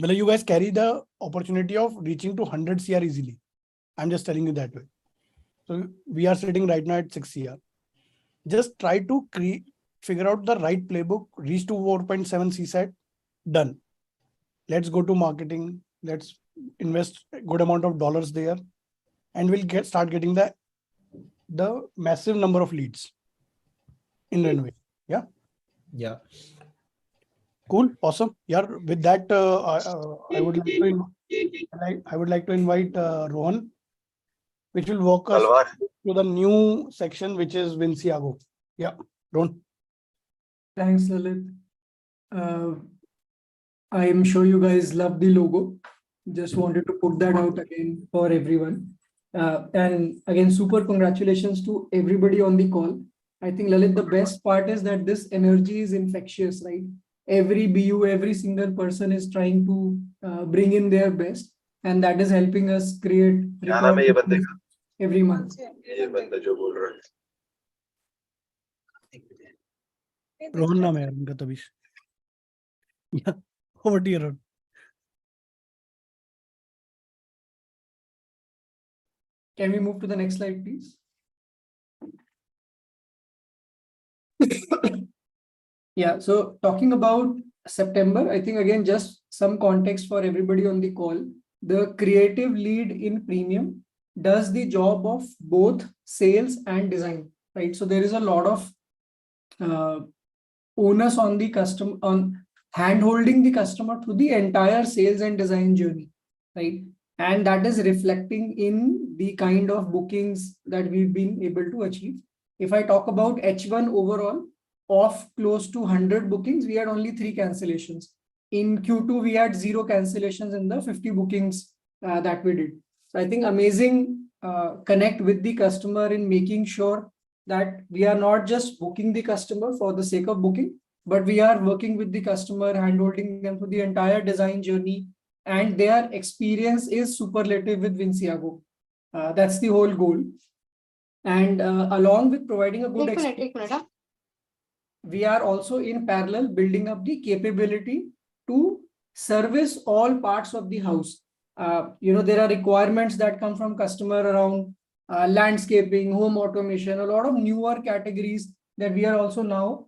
Well, you guys carry the opportunity of reaching to 100 CR easily. I'm just telling you that way. So we are sitting right now at 6 CR. Just try to figure out the right playbook, reach to 4.7 CSAT, done. Let's go to marketing. Let's invest a good amount of dollars there, and we'll start getting the massive number of leads in renovation. Yeah. Yeah. Cool. Awesome. Yeah. With that, I would like to invite Rohan, which will walk us to the new section, which is Vinago. Yeah, Rohan. Thanks, Lalit. I am sure you guys love the logo. Just wanted to put that out again for everyone. And again, super congratulations to everybody on the call. I think, Lalit, the best part is that this energy is infectious, right? Every BU, every single person is trying to bring in their best, and that is helping us create every month. Rohan naam hai unka Tabish. Yeah, over to you, Rohan. Can we move to the next slide, please? Yeah, so talking about September, I think, again, just some context for everybody on the call. The creative lead in premium does the job of both sales and design, right? So there is a lot of onus on the customer, on hand-holding the customer through the entire sales and design journey, right? And that is reflecting in the kind of bookings that we've been able to achieve. If I talk about H1 overall, of close to 100 bookings, we had only 3 cancellations. In Q2, we had 0 cancellations in the 50 bookings that we did. So I think amazing connect with the customer in making sure that we are not just booking the customer for the sake of booking, but we are working with the customer, handholding them through the entire design journey, and their experience is superlative with Vinciago. That's the whole goal. And along with providing a good experience, we are also in parallel building up the capability to service all parts of the house. There are requirements that come from customer around landscaping, home automation, a lot of newer categories that we are also now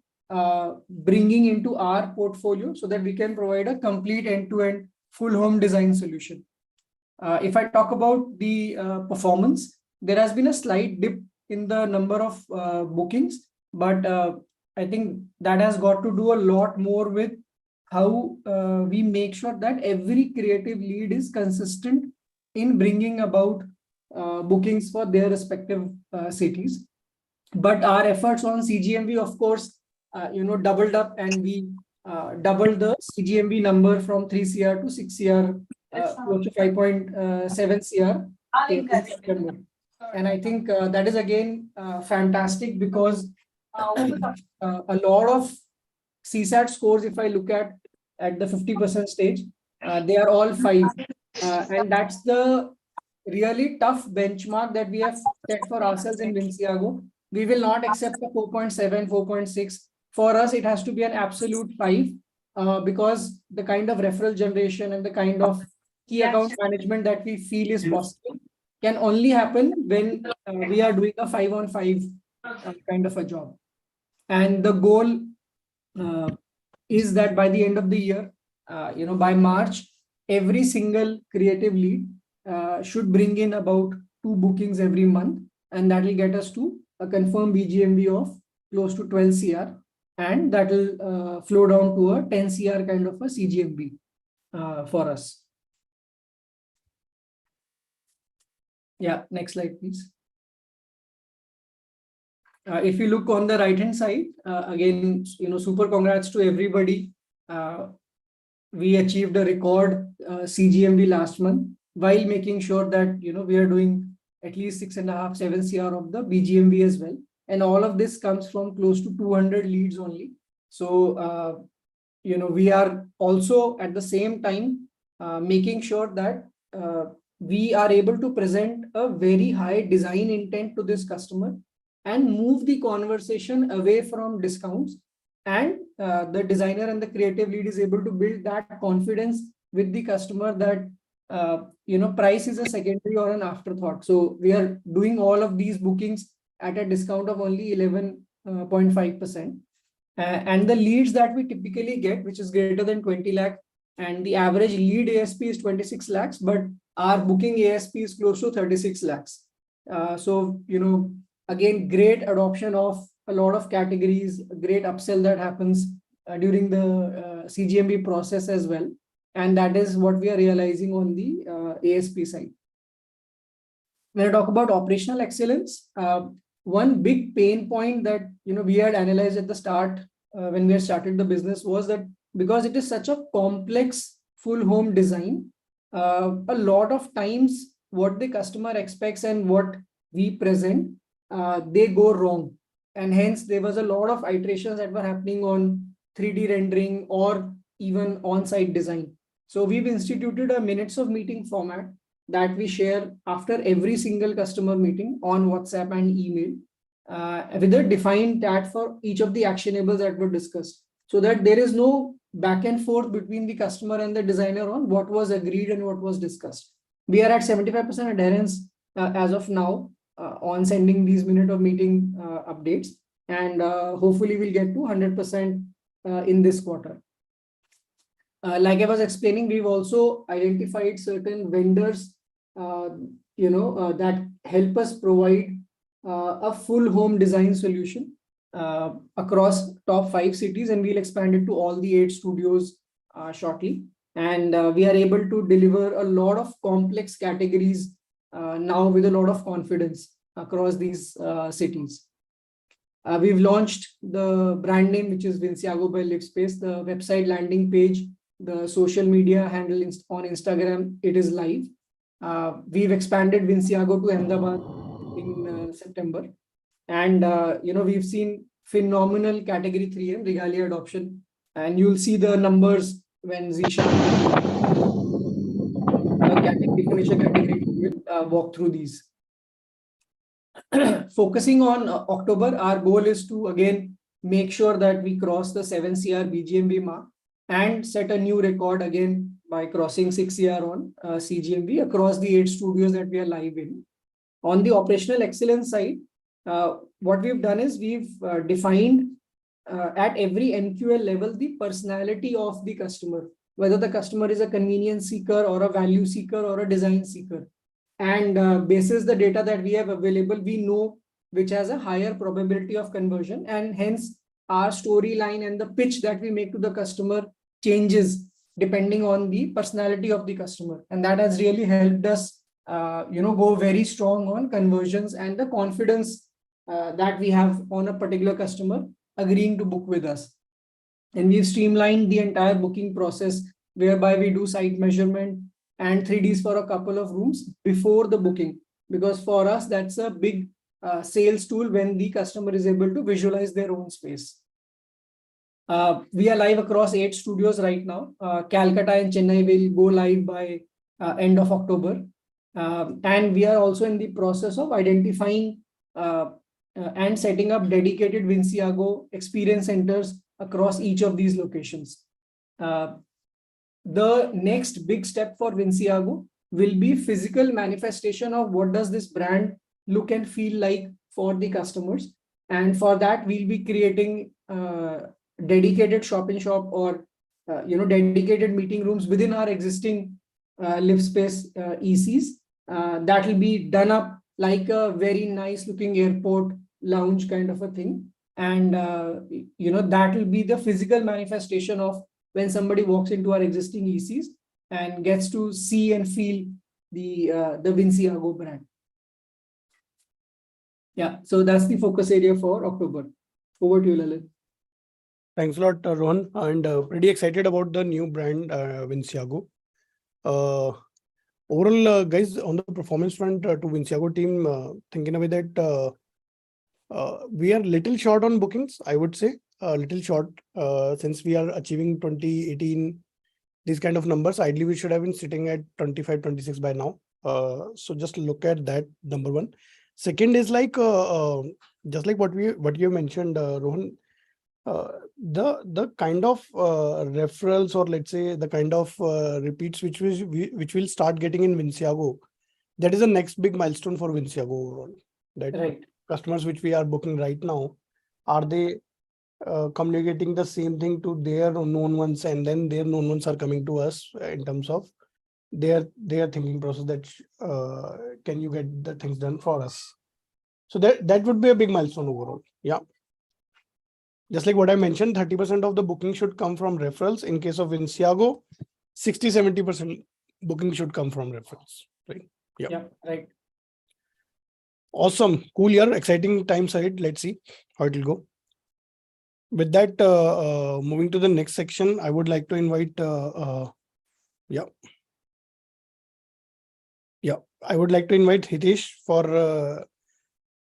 bringing into our portfolio so that we can provide a complete end-to-end full home design solution. If I talk about the performance, there has been a slight dip in the number of bookings, but I think that has got to do a lot more with how we make sure that every creative lead is consistent in bringing about bookings for their respective cities. But our efforts on CGMV, of course, doubled up, and we doubled the CGMV number from 3 CR to 6 CR, close to 5.7 CR in September. And I think that is again fantastic, because a lot of CSAT scores, if I look at the 50% stage, they are all 5. And that's the really tough benchmark that we have set for ourselves in Vinciago. We will not accept a 4.7, 4.6. For us, it has to be an absolute 5, because the kind of referral generation and the kind of key account management that we feel is possible can only happen when we are doing a 5-on-5 kind of a job. And the goal is that by the end of the year, by March, every single creative lead should bring in about 2 bookings every month, and that will get us to a confirmed BGMV of close to 12 CR, and that will flow down to a 10 CR kind of a CGMV for us. Yeah, next slide, please. If you look on the right-hand side, again, super congrats to everybody. We achieved a record CGMV last month, while making sure that, we are doing at least 6.5, 7 CR of the BGMV as well. And all of this comes from close to 200 leads only. So, we are also at the same time making sure that we are able to present a very high design intent to this customer and move the conversation away from discounts. And the designer and the creative lead is able to build that confidence with the customer that, price is a secondary or an afterthought. So we are doing all of these bookings at a discount of only 11.5%. And the leads that we typically get, which is greater than 20 lakh, and the average lead ASP is 26 lakhs, but our booking ASP is close to 36 lakhs. So, again, great adoption of a lot of categories, great upsell that happens during the CGMB process as well. And that is what we are realizing on the ASP side. When I talk about operational excellence, one big pain point that we had analyzed at the start when we had started the business was that because it is such a complex full home design, a lot of times what the customer expects and what we present, they go wrong. And hence there was a lot of iterations that were happening on 3D rendering or even on-site design. So we've instituted a minutes of meeting format that we share after every single customer meeting on WhatsApp and email, with a defined tag for each of the actionables that were discussed, so that there is no back and forth between the customer and the designer on what was agreed and what was discussed. We are at 75% adherence as of now on sending these minute of meeting updates, and hopefully we'll get to 100% in this quarter. Like I was explaining, we've also identified certain vendors, that help us provide a full home design solution across top 5 cities, and we'll expand it to all the 8 studios shortly. And we are able to deliver a lot of complex categories now with a lot of confidence across these cities. We've launched the brand name, which is Vinciago by Livespace, the website landing page, the social media handle on Instagram, it is live. We've expanded Vinciago to Ahmedabad in September. And, we've seen phenomenal category 3M regalia adoption. And you'll see the numbers when Zishan, category finisher category, will walk through these. Focusing on October, our goal is to again make sure that we cross the 7 CR BGMB mark and set a new record again by crossing 6 CR on CGMB across the 8 studios that we are live in. On the operational excellence side, what we've done is we've defined at every NQL level the personality of the customer, whether the customer is a convenience seeker or a value seeker or a design seeker. And basis the data that we have available, we know which has a higher probability of conversion, and hence our storyline and the pitch that we make to the customer changes depending on the personality of the customer. And that has really helped us go very strong on conversions and the confidence that we have on a particular customer agreeing to book with us. And we've streamlined the entire booking process, whereby we do site measurement and 3Ds for a couple of rooms before the booking, because for us that's a big sales tool when the customer is able to visualize their own space. We are live across 8 studios right now. Calcutta and Chennai will go live by end of October. And we are also in the process of identifying and setting up dedicated Vinago experience centers across each of these locations. The next big step for Vinago will be physical manifestation of what does this brand look and feel like for the customers. And for that, we'll be creating dedicated shop-in-shop or dedicated meeting rooms within our existing live space ECs. That will be done up like a very nice looking airport lounge kind of a thing. And that will be the physical manifestation of when somebody walks into our existing ECs and gets to see and feel the Vinago brand. Yeah, so that's the focus area for October. Over to you, Lalit. Thanks a lot, Rohan, and pretty excited about the new brand, Vinago. Overall, guys, on the performance front, to Vinago team, thinking away that we are little short on bookings, I would say, a little short, since we are achieving 2018, these kind of numbers. Ideally, we should have been sitting at 25, 26 by now. So just look at that, number one. Second is like, just like what you mentioned, Rohan, the kind of referrals, or let's say the kind of repeats which we'll start getting in Vinago, that is the next big milestone for Vinago overall. That Right. Customers which we are booking right now, are they communicating the same thing to their known ones, and then their known ones are coming to us in terms of their thinking process that can you get the things done for us? So that would be a big milestone overall. Yeah. Just like what I mentioned, 30% of the booking should come from referrals. In case of Vinago, 60-70% booking should come from referrals. Right? Yeah, right. Awesome. Cool year. Exciting times ahead. Let's see how it will go. With that, moving to the next section, I would like to invite, I would like to invite Hitesh for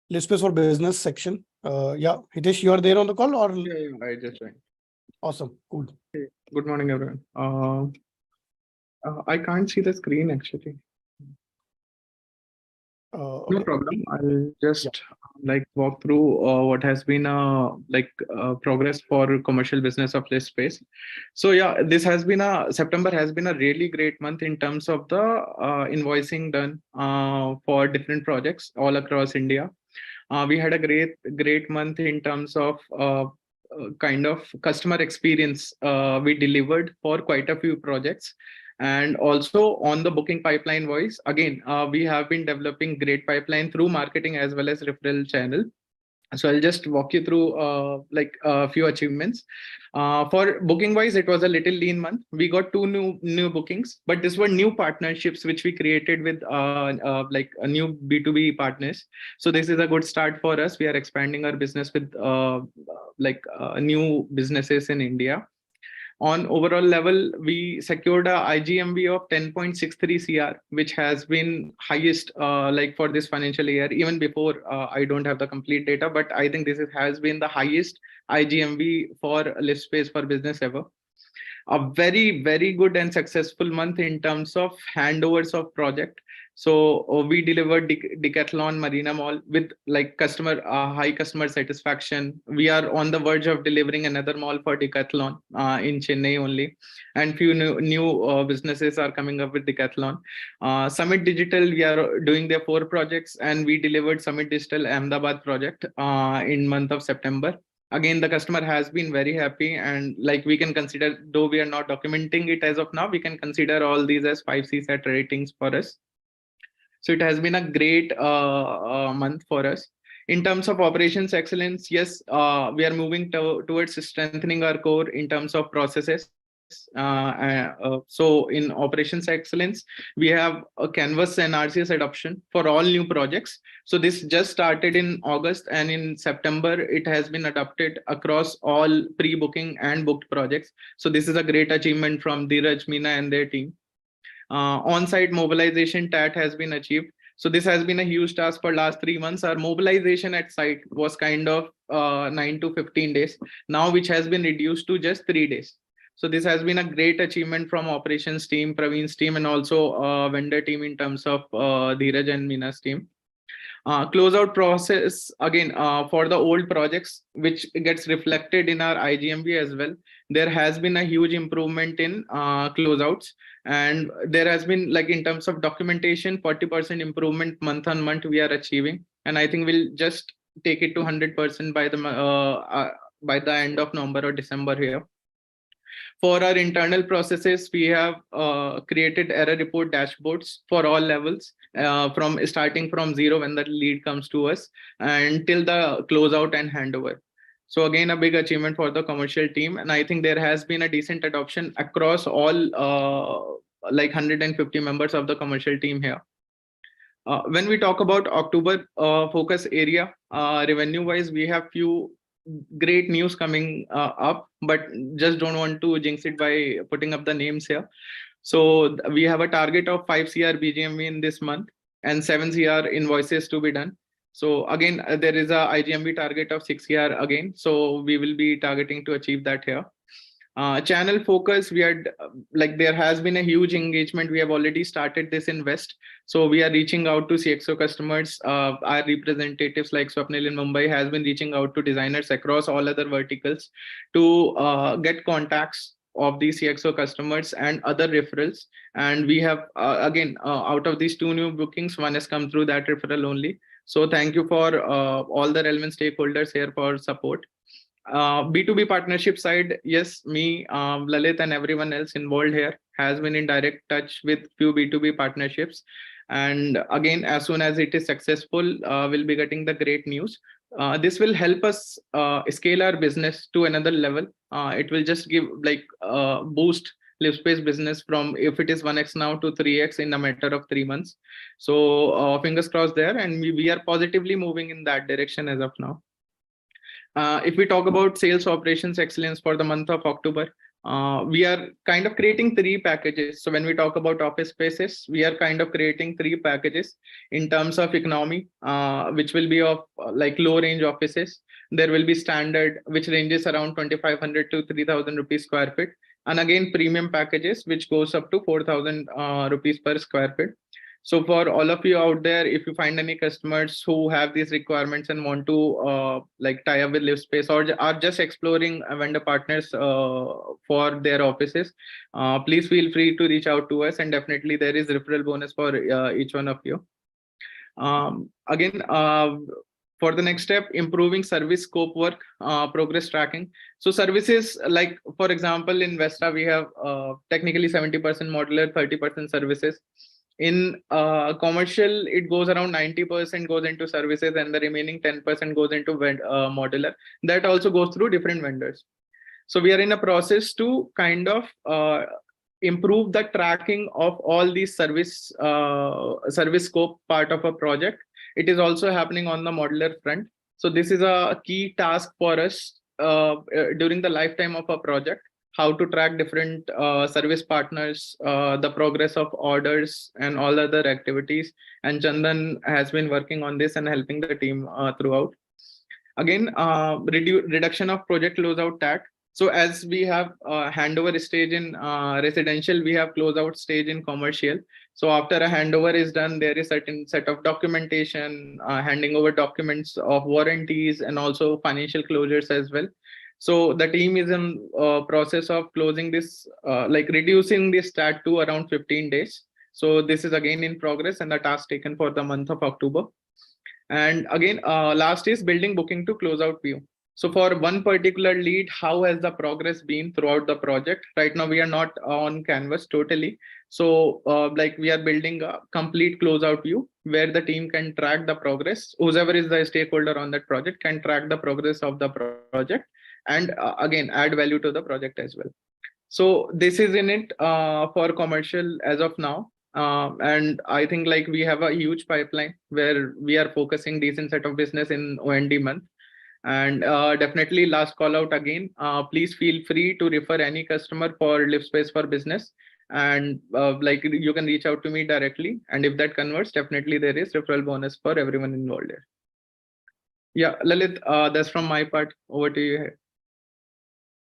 Live Space for Business section. Hitesh, you are there on the call, or? Yeah, I just joined. Awesome. Cool. Good morning, everyone. I can't see the screen actually. No problem. I'll just walk through what has been progress for commercial business of this space. So yeah, September has been a really great month in terms of the invoicing done for different projects all across India. We had a great month in terms of kind of customer experience we delivered for quite a few projects. And also on the booking pipeline wise, again, we have been developing great pipeline through marketing as well as referral channel. So I'll just walk you through a few achievements. For booking wise, it was a little lean month. We got 2 new bookings, but these were new partnerships which we created with a new B2B partners. So this is a good start for us. We are expanding our business with new businesses in India. On overall level, we secured a IGMV of 10.63 CR, which has been highest like for this financial year. Even before, I don't have the complete data, but I think has been the highest IGMV for lift space for business ever. A very, very good and successful month in terms of handovers of project. So we delivered Decathlon Marina Mall with like high customer satisfaction. We are on the verge of delivering another mall for Decathlon in Chennai only, and few new businesses are coming up with Decathlon. Summit Digital, we are doing their 4 projects, and we delivered Summit Digital Ahmedabad project in month of September. Again, the customer has been very happy, and like we can consider, though we are not documenting it as of now, we can consider all these as 5 CSAT ratings for us. So it has been a great month for us. In terms of operations excellence, yes, we are moving towards strengthening our core in terms of processes. So in operations excellence, we have a Canvas and RCS adoption for all new projects. So this just started in August, and in September, it has been adopted across all pre-booking and booked projects. So this is a great achievement from Dheeraj, Meena and their team. On-site mobilization TAT has been achieved. So this has been a huge task for last 3 months. Our mobilization at site was kind of 9 to 15 days now, which has been reduced to just 3 days. So this has been a great achievement from operations team, Praveen's team, and also vendor team in terms of Dheeraj and Meena's team. Closeout process, again, for the old projects, which gets reflected in our IGMB as well. There has been a huge improvement in closeouts, and there has been, like, in terms of documentation, 40% improvement month on month we are achieving. And I think we'll just take it to 100% by the end of November or December here. For our internal processes, we have created error report dashboards for all levels, from starting from 0 when the lead comes to us until the closeout and handover. So again, a big achievement for the commercial team. And I think there has been a decent adoption across all like 150 members of the commercial team here. When we talk about October focus area, revenue-wise, we have few great news coming up, but just don't want to jinx it by putting up the names here. So we have a target of 5 CR BGMV in this month and 7 CR invoices to be done. So again, there is a IGMV target of 6 CR again. So we will be targeting to achieve that here. Channel focus, we are like, there has been a huge engagement. We have already started this in West. So we are reaching out to CXO customers. Our representatives like Swapnil in Mumbai has been reaching out to designers across all other verticals to get contacts of these CXO customers and other referrals. And we have, again, out of these 2 new bookings, 1 has come through that referral only. So thank you for all the relevant stakeholders here for support. B2B partnership side, yes, me, Lalit and everyone else involved here has been in direct touch with few B2B partnerships. And again, as soon as it is successful, we'll be getting the great news. This will help us scale our business to another level. It will just give like boost live space business from, if it is 1x now, to 3x in a matter of 3 months. So fingers crossed there, and we are positively moving in that direction as of now. If we talk about sales operations excellence for the month of October, we are kind of creating 3 packages. So when we talk about office spaces, we are kind of creating 3 packages in terms of economy, which will be of like low range offices. There will be standard, which ranges around 2,500 to 3,000 rupees square feet. And again, premium packages, which goes up to 4,000 rupees per square feet. So for all of you out there, if you find any customers who have these requirements and want to like tie up with live space, or are just exploring vendor partners for their offices, please feel free to reach out to us, and definitely there is referral bonus for each one of you. Again, for the next step, improving service scope work, progress tracking. So services, like for example, in Vesta, we have technically 70% modular, 30% services. In commercial, it goes around 90% goes into services, and the remaining 10% goes into modular. That also goes through different vendors. So we are in a process to kind of improve the tracking of all these service scope part of a project. It is also happening on the modular front. So this is a key task for us during the lifetime of a project. how to track different service partners, the progress of orders and all other activities. And Chandan has been working on this and helping the team throughout. Again, reduction of project closeout TAT. So as we have handover stage in residential, we have closeout stage in commercial. So after a handover is done, there is certain set of documentation, handing over documents of warranties and also financial closures as well. So the team is in process of closing this, like reducing this TAT to around 15 days. So this is again in progress and the task taken for the month of October. And again, last is building booking to closeout view. So for one particular lead, how has the progress been throughout the project? Right now, we are not on canvas totally. So like we are building a complete closeout view where the team can track the progress. Whoever is the stakeholder on that project can track the progress of the project and again, add value to the project as well. So this is in it for commercial as of now. And I think like we have a huge pipeline where we are focusing decent set of business in O&D month. And definitely last call out again, please feel free to refer any customer for live space for business. And like you can reach out to me directly. And if that converts, definitely there is referral bonus for everyone involved here. Yeah, Lalit, that's from my part. Over to you.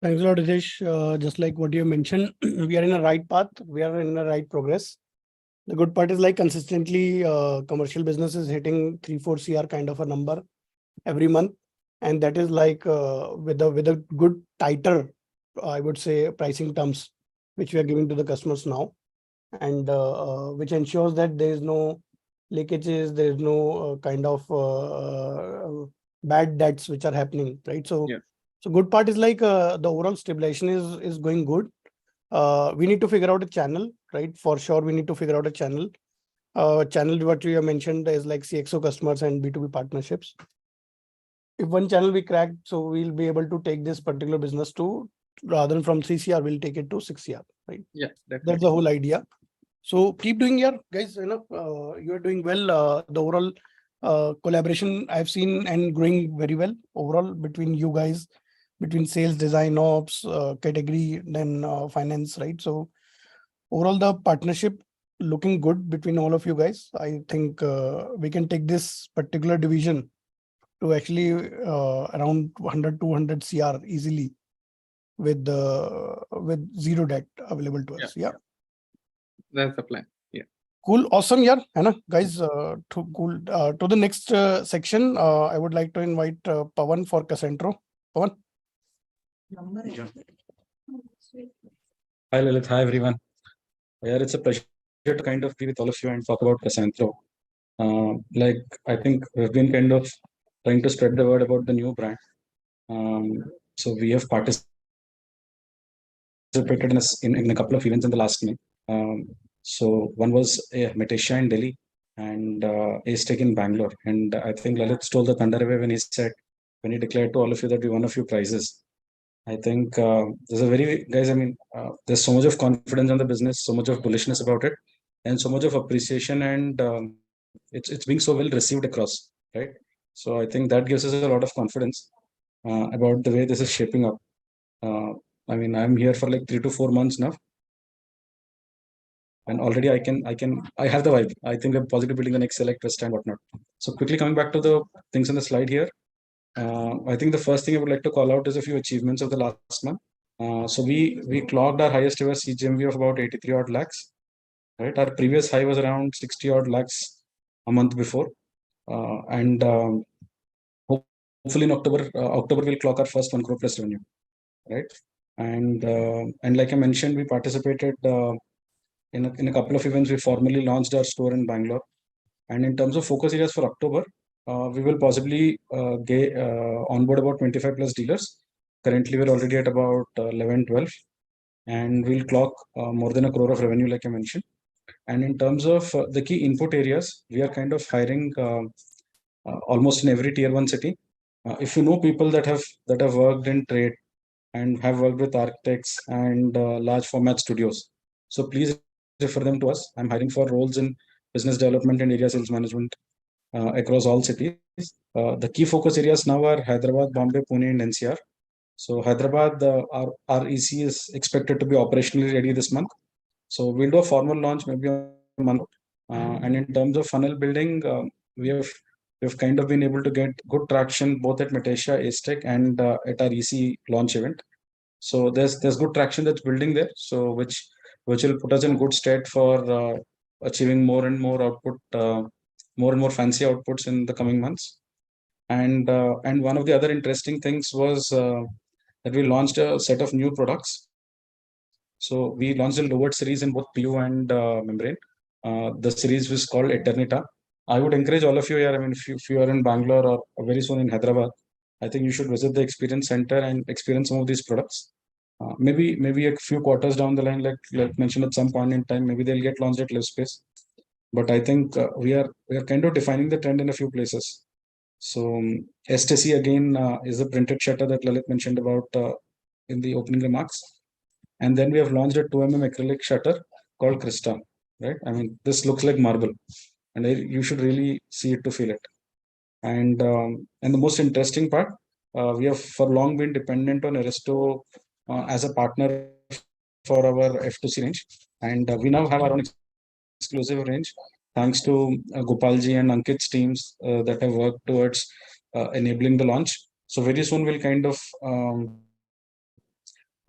Thanks a lot, Ritesh. Just like what you mentioned, we are in a right path. We are in the right progress. The good part is like consistently commercial business is hitting 3-4 CR kind of a number every month. And that is like with a good tighter, I would say, pricing terms, which we are giving to the customers now. And which ensures that there is no leakages, there is no kind of bad debts which are happening, right? So, Yeah. So good part is like the overall stabilization is going good. We need to figure out a channel, right? For sure, we need to figure out a channel. Channel what you have mentioned is like CXO customers and B2B partnerships. If one channel we crack, so we'll be able to take this particular business to, rather than from 3CR, we'll take it to 6CR, right? Yeah, definitely. That's the whole idea. So keep doing your guys, you are doing well. The overall collaboration I've seen and growing very well overall between you guys, between sales, design, ops, category, then finance, right? So overall the partnership looking good between all of you guys. I think we can take this particular division to actually around 100-200 CR easily with zero debt available to us. Yeah. That's the plan. Yeah. Cool. Awesome. Yeah. Anna, guys, to the next section, I would like to invite Pawan for Centro. Pawan. Hi Lalit, hi everyone. Yeah, it's a pleasure to kind of be with all of you and talk about Centro. Like I think we've been kind of trying to spread the word about the new brand. So we have participated in a couple of events in the last meet. So one was Metasha in Delhi and A-Stake in Bangalore. And I think Lalit stole the thunder away when he declared to all of you that we won a few prizes. I think there's a very, guys, I mean, there's so much of confidence on the business, so much of bullishness about it, and so much of appreciation, and it's being so well received across, right? So I think that gives us a lot of confidence about the way this is shaping up. I mean, I'm here for like 3 to 4 months now, and already I have the vibe. I think I'm positive building the next select Vesta and whatnot. So quickly coming back to the things on the slide here. I think the first thing I would like to call out is a few achievements of the last month. So we clocked our highest ever CGMV of about 83 odd lakhs. Right, our previous high was around 60 odd lakhs a month before, and hopefully in October we'll clock our first 1 crore plus revenue. Right, and like I mentioned, we participated in a couple of events. We formally launched our store in Bangalore, and in terms of focus areas for October. We will possibly onboard about 25 plus dealers. Currently, we're already at about 11, 12, and we'll clock more than 1 crore of revenue, like I mentioned. And in terms of the key input areas, we are kind of hiring almost in every tier 1 city. If you know people that have worked in trade and have worked with architects and large format studios, so please refer them to us. I'm hiring for roles in business development and area sales management. Across all cities. The key focus areas now are Hyderabad, Bombay, Pune, and NCR. So Hyderabad, our EC is expected to be operationally ready this month. So we'll do a formal launch maybe a month. And in terms of funnel building, we've kind of been able to get good traction both at Metecia, Aztec, and at our EC launch event. So there's good traction that's building there. So which will put us in good stead for achieving more and more output, more and more fancy outputs in the coming months. And one of the other interesting things was that we launched a set of new products. So we launched a lowered series in both PU and membrane. The series was called Eternita. I would encourage all of you here. I mean, if you are in Bangalore or very soon in Hyderabad, I think you should visit the experience center and experience some of these products. Maybe a few quarters down the line, like mentioned at some point in time, maybe they'll get launched at Live Space. But I think we are kind of defining the trend in a few places. So STC again is a printed shutter that Lalit mentioned about in the opening remarks. And then we have launched a 2mm acrylic shutter called Krista, right? I mean, this looks like marble, and you should really see it to feel it. And the most interesting part, we have for long been dependent on Aristo as a partner for our F2C range, and we now have our own exclusive range thanks to Gopalji and Ankit's teams that have worked towards enabling the launch. So very soon we'll kind of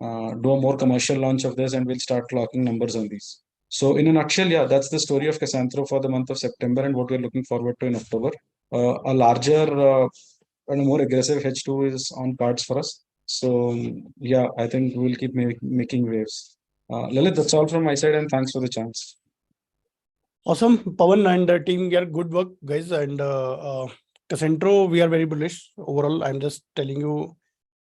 do a more commercial launch of this, and we'll start clocking numbers on these. So in a nutshell, yeah, that's the story of Centro for the month of September and what we're looking forward to in October. A larger and a more aggressive H2 is on cards for us. So yeah, I think we'll keep making waves. Lalit, that's all from my side, and thanks for the chance. Awesome, Pawan and team, yeah, good work, guys. And Centro, we are very bullish overall. I'm just telling you,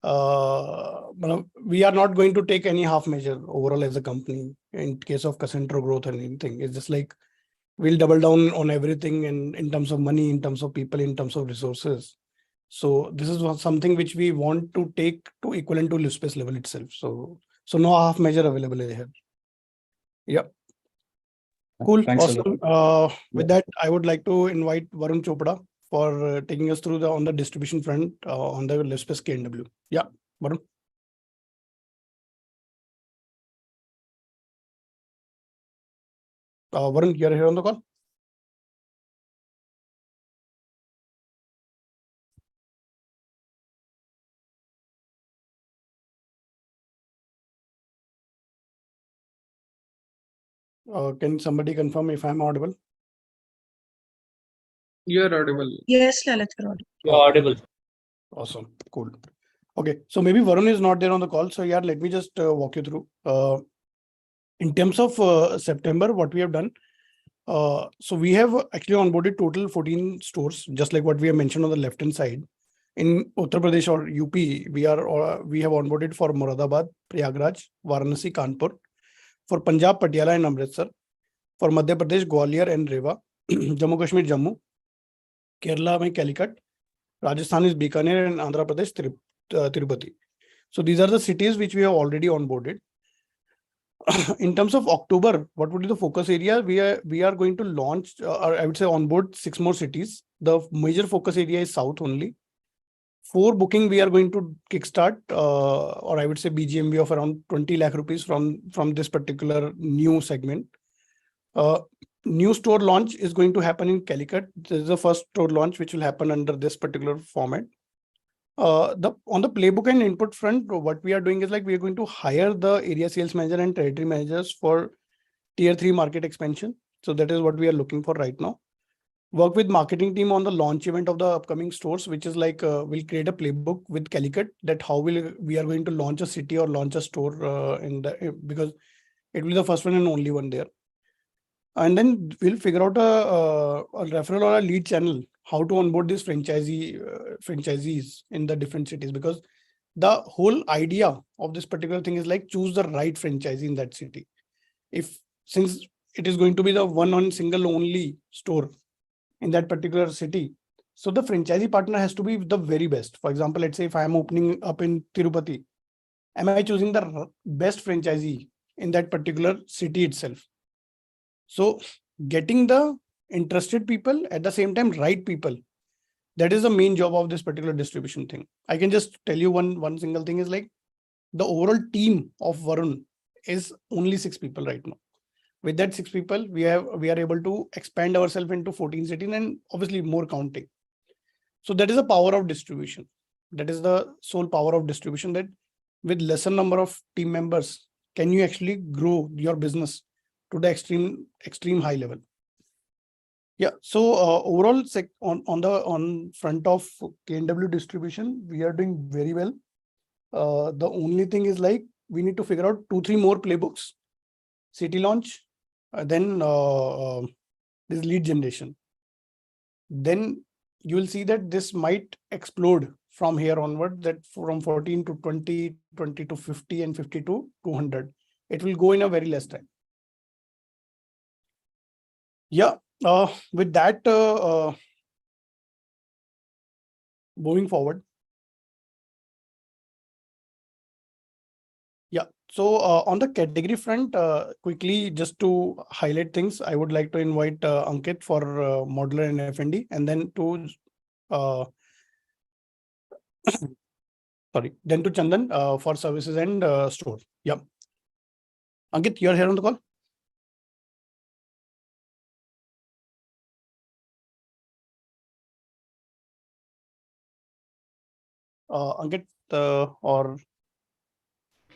we are not going to take any half measure overall as a company in case of Centro growth and anything. It's just like we'll double down on everything in terms of money, in terms of people, in terms of resources. So this is something which we want to take to equivalent to Live Space level itself. So no half measure available here. Yeah. Cool. Thanks, awesome. With that, I would like to invite Varun Chopra for taking us through on the distribution front on the Live Space KNW. Yeah, Varun. Varun, you're here on the call. Can somebody confirm if I'm audible? You're audible. Yes, Lalit, you're audible. You're audible. Awesome. Cool. Okay. So maybe Varun is not there on the call. So yeah, let me just walk you through. In terms of September, what we have done. So we have actually onboarded total 14 stores, just like what we have mentioned on the left-hand side. In Uttar Pradesh or UP, we have onboarded for Moradabad, Prayagraj, Varanasi, Kanpur. For Punjab, Patiala and Amritsar. For Madhya Pradesh, Gwalior and Rewa. Jammu Kashmir, Jammu. Kerala mein Calicut. Rajasthan is Bikaner and Andhra Pradesh, Tirupati. So these are the cities which we have already onboarded. In terms of October, what would be the focus area? We are going to launch, or I would say onboard 6 more cities. The major focus area is South only. 4 booking we are going to kickstart, or I would say BGMB of around 20 lakh rupees from this particular new segment. New store launch is going to happen in Calicut. This is the first store launch which will happen under this particular format. On the playbook and input front, what we are doing is like we are going to hire the area sales manager and territory managers for tier 3 market expansion. So that is what we are looking for right now. Work with marketing team on the launch event of the upcoming stores, which is like we'll create a playbook with Calicut that how we are going to launch a city or launch a store because it will be the first one and only one there. And then we'll figure out a referral or a lead channel, how to onboard these franchisees in the different cities, because the whole idea of this particular thing is like choose the right franchisee in that city. Since it is going to be the one on single only store in that particular city, so the franchisee partner has to be the very best. For example, let's say if I am opening up in Tirupati, am I choosing the best franchisee in that particular city itself? So getting the interested people, at the same time right people, That is the main job of this particular distribution thing. I can just tell you one single thing is like the overall team of Varun is only 6 people right now. With that 6 people, we are able to expand ourselves into 14 cities and obviously more counting. So that is the power of distribution. That is the sole power of distribution, that with lesser number of team members, can you actually grow your business to the extreme high level. Yeah. So overall, on front of KNW distribution, we are doing very well. The only thing is like we need to figure out 2-3 more playbooks, city launch, then this lead generation. Then you will see that this might explode from here onward, that from 14 to 20, 20 to 50 and 50 to 200. It will go in a very less time. Yeah. With that, moving forward. Yeah. So on the category front, quickly just to highlight things, I would like to invite Ankit for modular and F&D, and then to then to Chandan for services and store. Yeah. Ankit, you're here on the call. Ankit or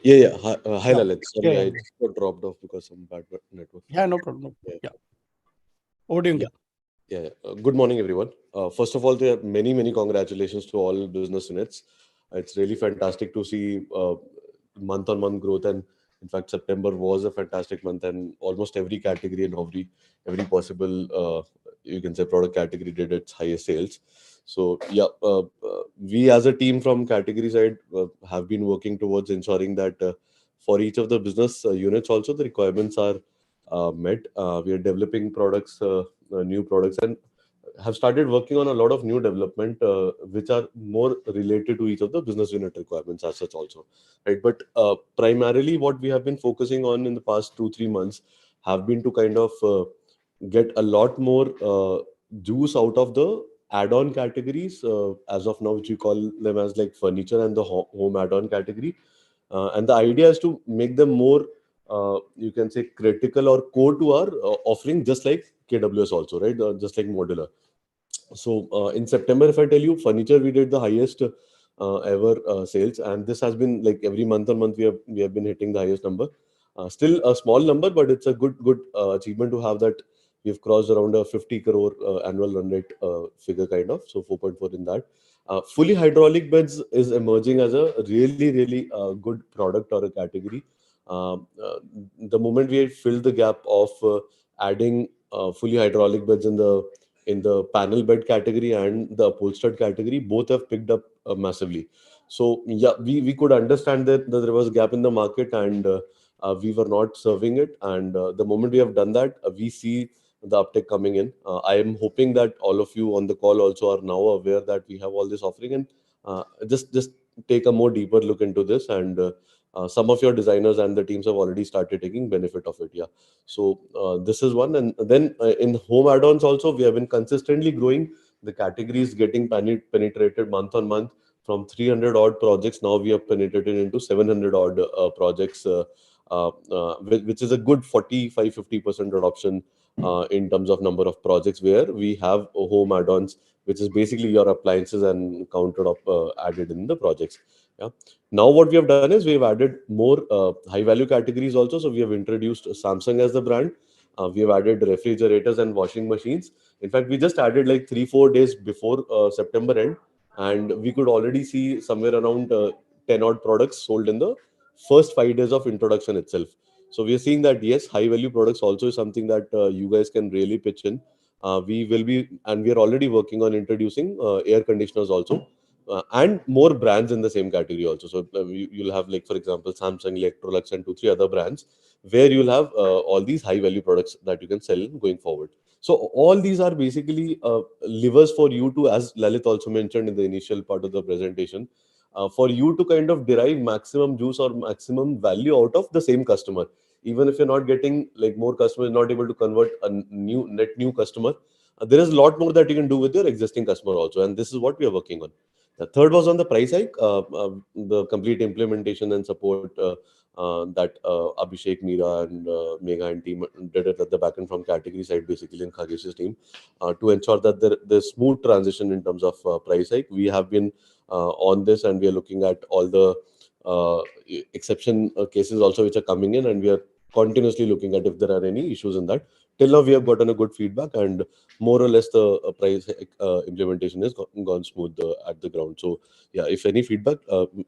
Yeah. Hi, Yeah. Lalit. Sorry, Yeah, I yeah. just got dropped off because of bad network. Yeah, no problem. Yeah. Yeah. Over to you, Ankit. Yeah. Good morning, everyone. First of all, there are many congratulations to all business units. It's really fantastic to see month-on-month growth, and in fact, September was a fantastic month, and almost every category and every possible you can say product category did its highest sales. So yeah, we as a team from category side have been working towards ensuring that for each of the business units also the requirements are met. We are developing products, new products, and have started working on a lot of new development which are more related to each of the business unit requirements as such also, right? But primarily what we have been focusing on in the past 2-3 months have been to kind of get a lot more juice out of the add-on categories as of now, which we call them as like furniture and the home add-on category. And the idea is to make them more you can say critical or core to our offering, just like KWS also, right? Just like modular. So in September, if I tell you, furniture we did the highest ever sales, and this has been like every month on month we have been hitting the highest number. Still a small number, but it's a good achievement to have that. We've crossed around a 50 crore annual run rate figure kind of, so 4.4 in that. Fully hydraulic beds is emerging as a really good product or a category. The moment we had filled the gap of adding fully hydraulic beds in the panel bed category and the upholstered category, both have picked up massively. So yeah, we could understand that there was a gap in the market, and we were not serving it. And the moment we have done that, we see the uptake coming in. I am hoping that all of you on the call also are now aware that we have all this offering, and just take a more deeper look into this. And some of your designers and the teams have already started taking benefit of it. Yeah. So this is one. And then in home add-ons also, we have been consistently growing. The category is getting penetrated month on month. From 300 odd projects, now we have penetrated into 700 odd projects, which is a good 45-50% adoption in terms of number of projects where we have home add-ons, which is basically your appliances and countertop added in the projects. Yeah. Now what we have done is we have added more high value categories also. So we have introduced Samsung as the brand. We have added refrigerators and washing machines. In fact, we just added like 3-4 days before September end, and we could already see somewhere around 10 odd products sold in the first 5 days of introduction itself. So we are seeing that yes, high value products also is something that you guys can really pitch in. We will be, and we are already working on introducing air conditioners also, and more brands in the same category also. So you'll have, like for example, Samsung, Electrolux, and 2-3 other brands where you'll have all these high value products that you can sell going forward. So all these are basically levers for you to, as Lalit also mentioned in the initial part of the presentation, for you to kind of derive maximum juice or maximum value out of the same customer. Even if you're not getting like more customers, not able to convert a new customer, there is a lot more that you can do with your existing customer also, and this is what we are working on. The third was on the price hike, the complete implementation and support that Abhishek, Meera, and Megha and team did it at the back end from category side, basically in Khagesh's team, to ensure that there's smooth transition in terms of price hike. We have been on this, and we are looking at all the exception cases also which are coming in, and we are continuously looking at if there are any issues in that. Till now, we have gotten a good feedback, and more or less the price implementation has gone smooth at the ground. So yeah, if any feedback,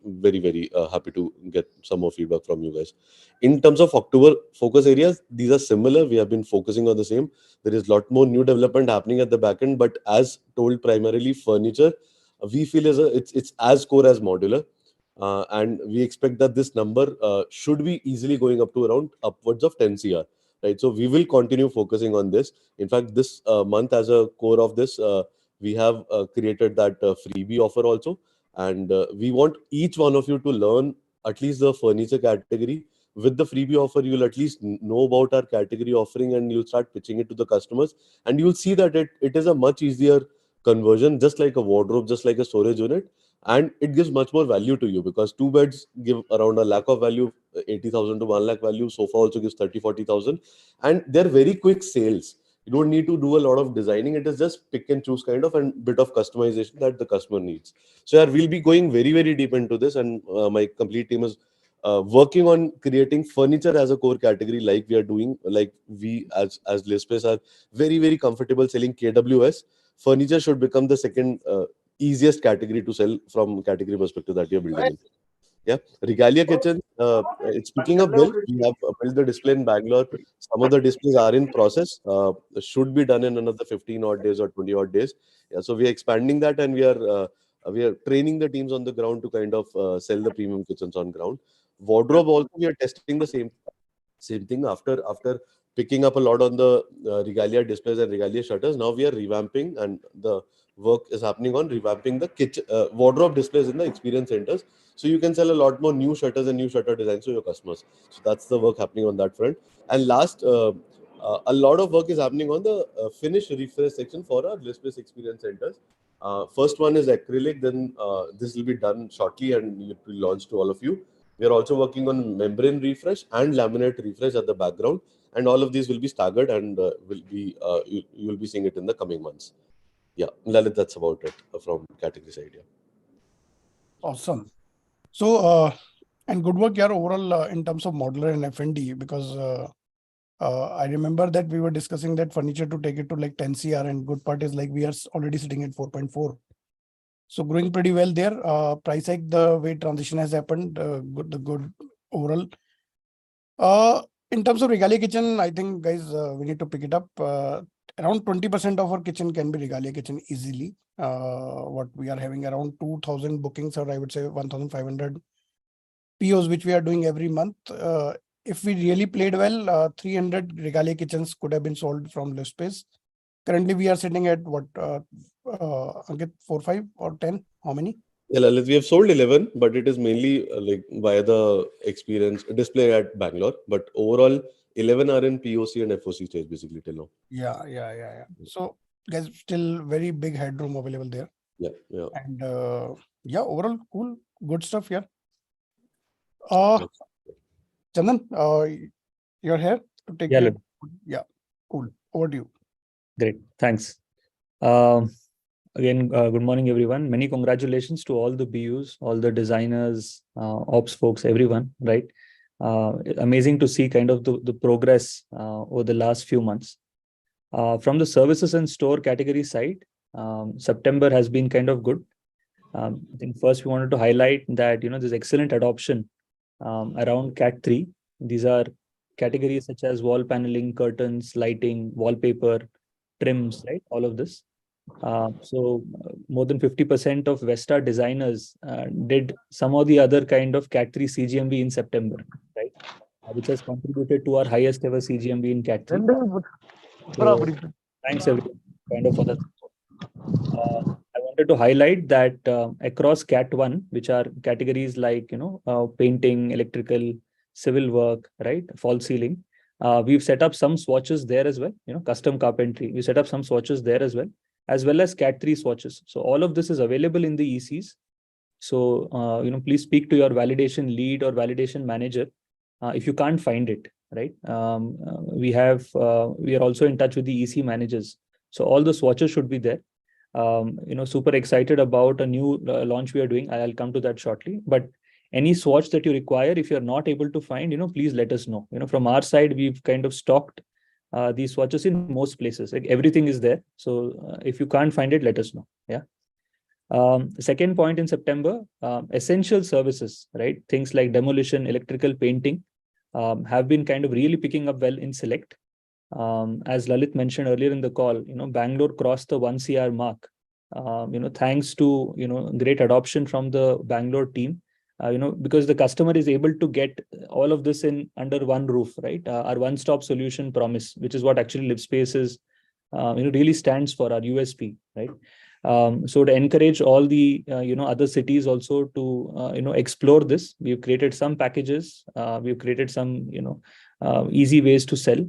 very happy to get some more feedback from you guys. In terms of October focus areas, these are similar. We have been focusing on the same. There is a lot more new development happening at the back end, but as told, primarily furniture, we feel it's as core as modular. And we expect that this number should be easily going up to around upwards of 10 CR, right? So we will continue focusing on this. In fact, this month, as a core of this, we have created that freebie offer also, and we want each one of you to learn at least the furniture category. With the freebie offer, you'll at least know about our category offering, and you'll start pitching it to the customers, and you'll see that it is a much easier conversion, just like a wardrobe, just like a storage unit, and it gives much more value to you, because two beds give around a lakh of value, 80,000 to 1 lakh value. Sofa also gives 30-40,000, and they're very quick sales. You don't need to do a lot of designing. It is just pick and choose kind of, and bit of customization that the customer needs. So yeah, we'll be going very deep into this, and my complete team is working on creating furniture as a core category, like we are doing. Like we as Lispace are very comfortable selling KWS. Furniture should become the second easiest category to sell from category perspective that you're building in. Yeah, Regalia Kitchen, it's picking up well. We have built the display in Bangalore. Some of the displays are in process. Should be done in another 15 odd days or 20 odd days. Yeah, so we are expanding that, and we are training the teams on the ground to kind of sell the premium kitchens on ground. Wardrobe also, we are testing the same thing after picking up a lot on the Regalia displays and Regalia shutters. Now we are revamping, and the work is happening on revamping the kitchen wardrobe displays in the experience centers, so you can sell a lot more new shutters and new shutter designs to your customers. So that's the work happening on that front. And last, a lot of work is happening on the finish refresh section for our displays experience centers. First one is acrylic, then this will be done shortly and it will launch to all of you. We are also working on membrane refresh and laminate refresh at the background, and all of these will be staggered, and you will be seeing it in the coming months. Yeah, Lalit, that's about it from category side. Yeah. Awesome. So, and good work here overall in terms of modular and F&D, because I remember that we were discussing that furniture to take it to like 10 CR, and good part is like we are already sitting at 4.4. So growing pretty well there. Price hike, the way transition has happened, good overall. In terms of Regalia Kitchen, I think guys, we need to pick it up. Around 20% of our kitchen can be Regalia Kitchen easily. What we are having around 2,000 bookings, or I would say 1,500 POs, which we are doing every month. If we really played well, 300 Regalia Kitchens could have been sold from Lispace. Currently, we are sitting at what, Ankit, 4, 5 or 10? How many? Yeah, Lalit, we have sold 11, but it is mainly like via the experience display at Bangalore. But overall, 11 are in POC and FOC stage basically till now. Yeah. So guys, still very big headroom available there. Yeah. And yeah, overall cool, good stuff here. Chandan, you're here to take Yeah, care. Yeah, cool. Over to you. Great, thanks. Again, good morning, everyone. Many congratulations to all the BUs, all the designers, ops folks, everyone, right? Amazing to see kind of the progress over the last few months. From the services and store category side, September has been kind of good. I think first we wanted to highlight that, there's excellent adoption around Cat 3. These are categories such as wall paneling, curtains, lighting, wallpaper, trims, right? All of this. So more than 50% of Vesta designers did some or the other kind of Cat 3 CGMV in September, right? Which has contributed to our highest ever CGMV in Cat 3. So, thanks everyone kind of for that. I wanted to highlight that across Cat 1, which are categories like, painting, electrical, civil work, right? False ceiling. We've set up some swatches there as well, custom carpentry. We set up some swatches there as well as Cat 3 swatches. So all of this is available in the ECs. So, please speak to your validation lead or validation manager if you can't find it, right? We are also in touch with the EC managers. So all the swatches should be there. Super excited about a new launch we are doing. I'll come to that shortly. But any swatch that you require, if you're not able to find, please let us know. From our side, we've kind of stocked these swatches in most places. Like everything is there. So if you can't find it, let us know. Yeah. Second point in September, essential services, right? Things like demolition, electrical, painting have been kind of really picking up well in Select. As Lalit mentioned earlier in the call, Bangalore crossed the 1 CR mark. Thanks to great adoption from the Bangalore team. Because the customer is able to get all of this in under one roof, right? Our one-stop solution promise, which is what actually LiveSpace is, really stands for, our USP, right? So to encourage all the other cities also to explore this, we've created some packages. We've created some easy ways to sell.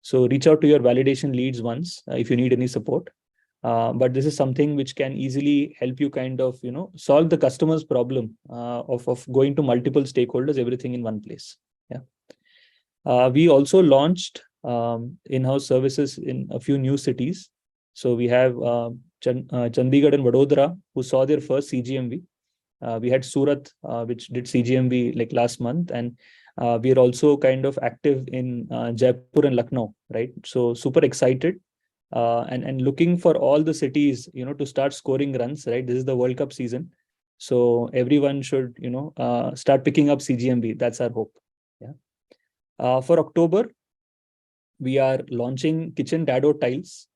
So reach out to your validation leads once if you need any support. But this is something which can easily help you kind of solve the customer's problem of going to multiple stakeholders, everything in one place. Yeah. We also launched in-house services in a few new cities. So we have Chandigarh and Vadodara, who saw their first CGMV. We had Surat, which did CGMV like last month, and we are also kind of active in Jaipur and Lucknow, right? So super excited and looking for all the cities, to start scoring runs, right? This is the World Cup season, so everyone should, start picking up CGMV. That's our hope. Yeah. For October, we are launching kitchen dado tiles.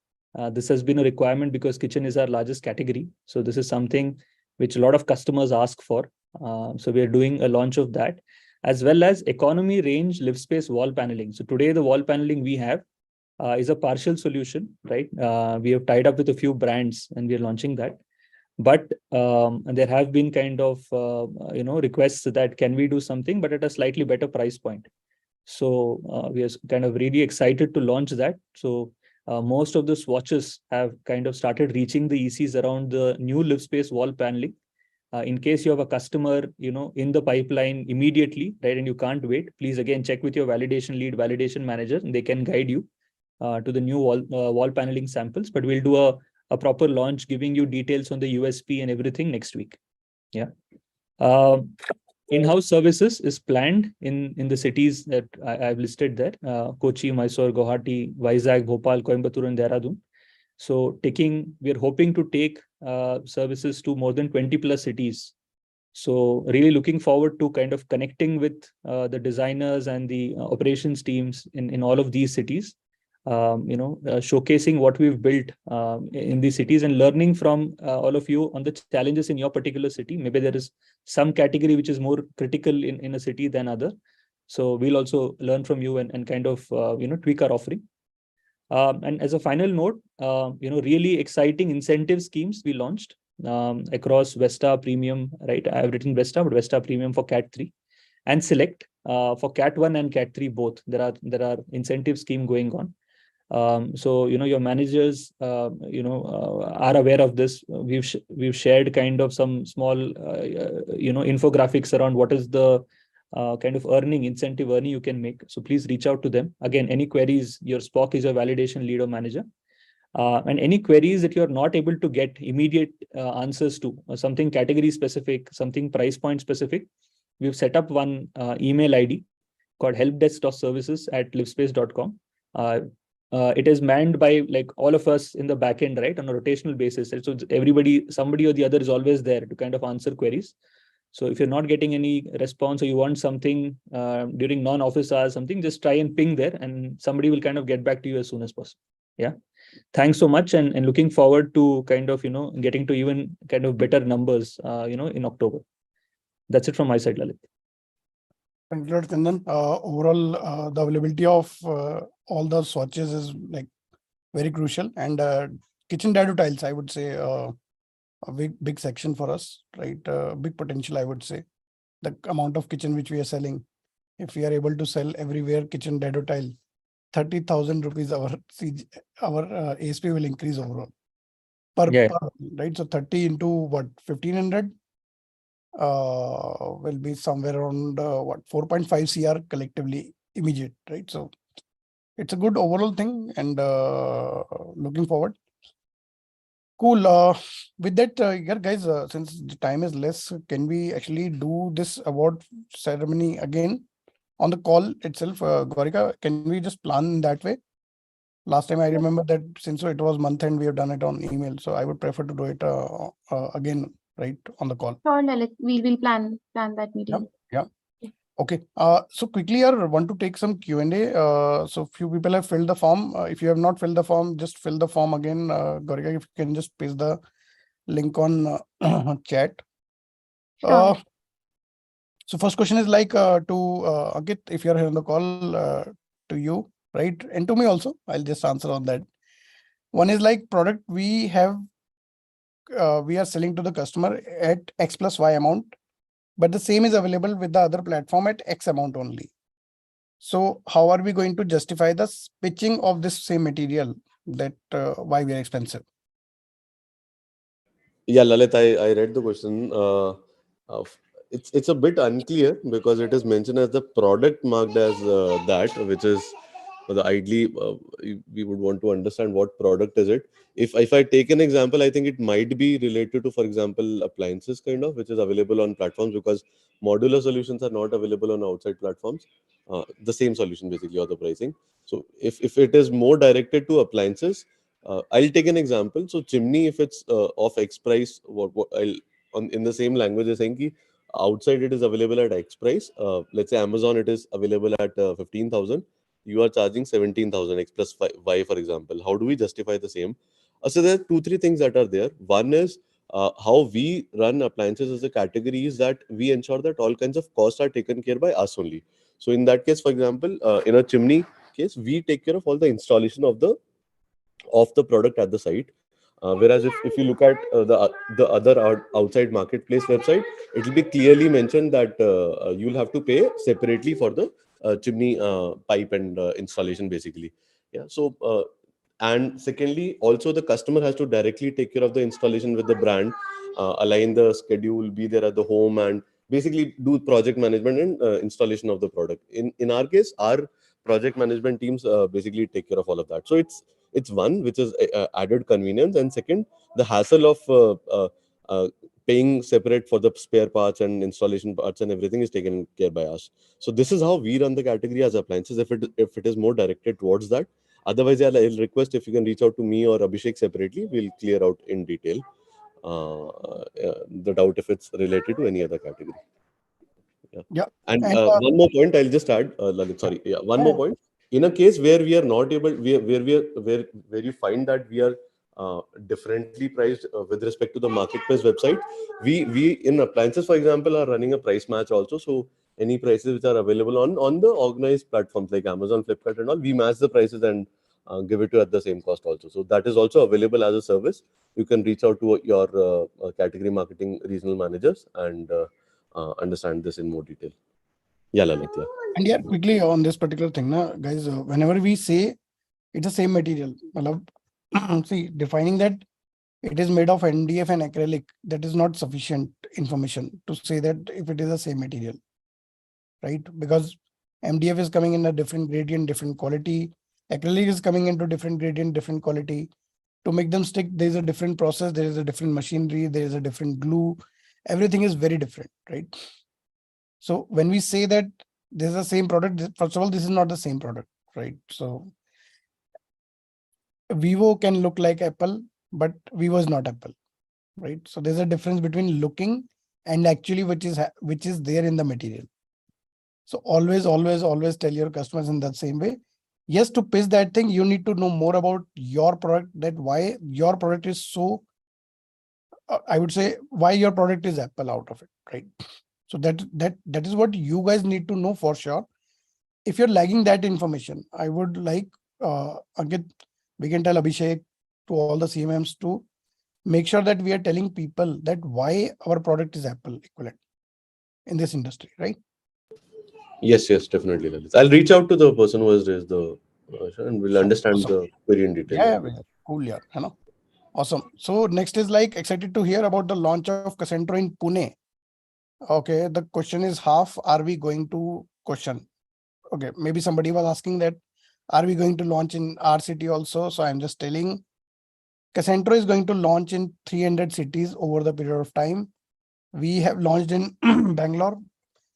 This has been a requirement because kitchen is our largest category. So this is something which a lot of customers ask for. So we are doing a launch of that, as well as economy range LiveSpace wall paneling. So today the wall paneling we have is a partial solution, right? We have tied up with a few brands and we are launching that. But there have been kind of requests that can we do something, but at a slightly better price point. So we are kind of really excited to launch that. So most of the swatches have kind of started reaching the ECs around the new LiveSpace wall paneling. In case you have a customer, in the pipeline immediately, right, and you can't wait, please again check with your validation lead, validation manager, and they can guide you to the new wall paneling samples. But we'll do a proper launch, giving you details on the USP and everything next week. Yeah. In-house services is planned in the cities that I've listed there: Kochi, Mysore, Guwahati, Vizag, Bhopal, Coimbatore, and Dehradun. So we are hoping to take services to more than 20 plus cities. So really looking forward to kind of connecting with the designers and the operations teams in all of these cities, showcasing what we've built in these cities and learning from all of you on the challenges in your particular city. Maybe there is some category which is more critical in a city than other. So we'll also learn from you and kind of, tweak our offering. And as a final note, really exciting incentive schemes we launched across Vesta Premium, right? I've written Vesta, but Vesta Premium for Cat 3 and Select for Cat 1 and Cat 3 both. There are incentive scheme going on. So your managers are aware of this. We've shared kind of some small infographics around what is the kind of incentive earning you can make. So please reach out to them. Again, any queries, your Spock is your validation lead or manager. And any queries that you're not able to get immediate answers to, something category specific, something price point specific, we've set up one email ID called helpdesk.services@livespace.com. It is manned by like all of us in the backend, right, on a rotational basis. So somebody or the other is always there to kind of answer queries. So if you're not getting any response or you want something during non-office hours, something, just try and ping there and somebody will kind of get back to you as soon as possible. Yeah. Thanks so much. And looking forward to kind of, getting to even kind of better numbers, in October. That's it from my side, Lalit. Thank you, Lord Chandan. Overall, the availability of all the swatches is like very crucial, and kitchen dado tiles, I would say, a big section for us, right? Big potential, I would say. The amount of kitchen which we are selling, if we are able to sell everywhere kitchen dado tile, 30,000 rupees our ASP will increase overall Yeah. per, right? So 30 into what, 1,500 will be somewhere around 4.5 CR collectively immediate, right? So it's a good overall thing, and looking forward. Cool. With that, yeah, guys, since the time is less, can we actually do this award ceremony again on the call itself? Gaurika, can we just plan that way? Last time I remember that since it was month end, we have done it on email. So I would prefer to do it again, right, on the call. Sure, Lalit. We will plan that meeting. Yeah. Okay. So quickly, I want to take some Q&A. So few people have filled the form. If you have not filled the form, just fill the form again. Gaurika, if you can just paste the link on chat. Sure. So first question is like to Ankit, if you're here on the call, to you, right? And to me also, I'll just answer on that. One is like product we have, we are selling to the customer at X plus Y amount, but the same is available with the other platform at X amount only. So how are we going to justify the pitching of this same material, that why we are expensive? Yeah, Lalit, I read the question. It's a bit unclear because it is mentioned as the product marked as that, which is the ideally we would want to understand what product is it. If I take an example, I think it might be related to, for example, appliances kind of, which is available on platforms, because modular solutions are not available on outside platforms. The same solution basically, or the pricing. So if it is more directed to appliances, I'll take an example. So chimney, if it's of X price, what I'll in the same language is saying ki outside it is available at X price. Let's say Amazon, it is available at 15,000. You are charging 17,000 X plus Y, for example. How do we justify the same? So there are 2-3 things that are there. One is how we run appliances as a category is that we ensure that all kinds of costs are taken care by us only. So in that case, for example, in a chimney case, we take care of all the installation of the product at the site. Whereas if you look at the other outside marketplace website, it will be clearly mentioned that you'll have to pay separately for the chimney pipe and installation basically. Yeah. So and secondly, also the customer has to directly take care of the installation with the brand, align the schedule, be there at the home, and basically do project management and installation of the product. In our case, our project management teams basically take care of all of that. So it's one which is added convenience, and second, the hassle of paying separate for the spare parts and installation parts and everything is taken care by us. So this is how we run the category as appliances, if it is more directed towards that. Otherwise, I'll request if you can reach out to me or Abhishek separately. We'll clear out in detail the doubt if it's related to any other category. Yeah. And one more point I'll just add, Lalit, sorry. Yeah, one more point. In a case where we are not able, where you find that we are differently priced with respect to the marketplace website, we in appliances, for example, are running a price match also. So any prices which are available on the organized platforms like Amazon, Flipkart, and all, we match the prices and give it to at the same cost also. So that is also available as a service. You can reach out to your category marketing regional managers and understand this in more detail. Yeah, Lalit. Yeah. And yeah, quickly on this particular thing, na, guys, whenever we say it's the same material, see, defining that it is made of MDF and acrylic, that is not sufficient information to say that if it is the same material, right? Because MDF is coming in a different gradient, different quality. Acrylic is coming into different gradient, different quality. To make them stick, there is a different process, there is a different machinery, there is a different glue. Everything is very different, right? So when we say that this is the same product, first of all, this is not the same product, right? So Vivo can look like Apple, but Vivo is not Apple, right? So there's a difference between looking and actually which is there in the material. So always tell your customers in that same way. Yes, to pitch that thing, you need to know more about your product, that why your product is so, I would say, why your product is Apple out of it, right? So that is what you guys need to know for sure. If you're lagging that information, I would like, Ankit, we can tell Abhishek, to all the CMMs to make sure that we are telling people that why our product is Apple equivalent in this industry, right? Yes, definitely, Lalit. I'll reach out to the person who has raised the and we'll Sure. understand Awesome. the query in detail. Yeah. Cool, yeah. You know? Awesome. So next is like excited to hear about the launch of Centro in Pune. Okay, the question is half. Are we going to question? Okay, maybe somebody was asking that, are we going to launch in our city also? So I'm just telling, Centro is going to launch in 300 cities over the period of time. We have launched in Bangalore.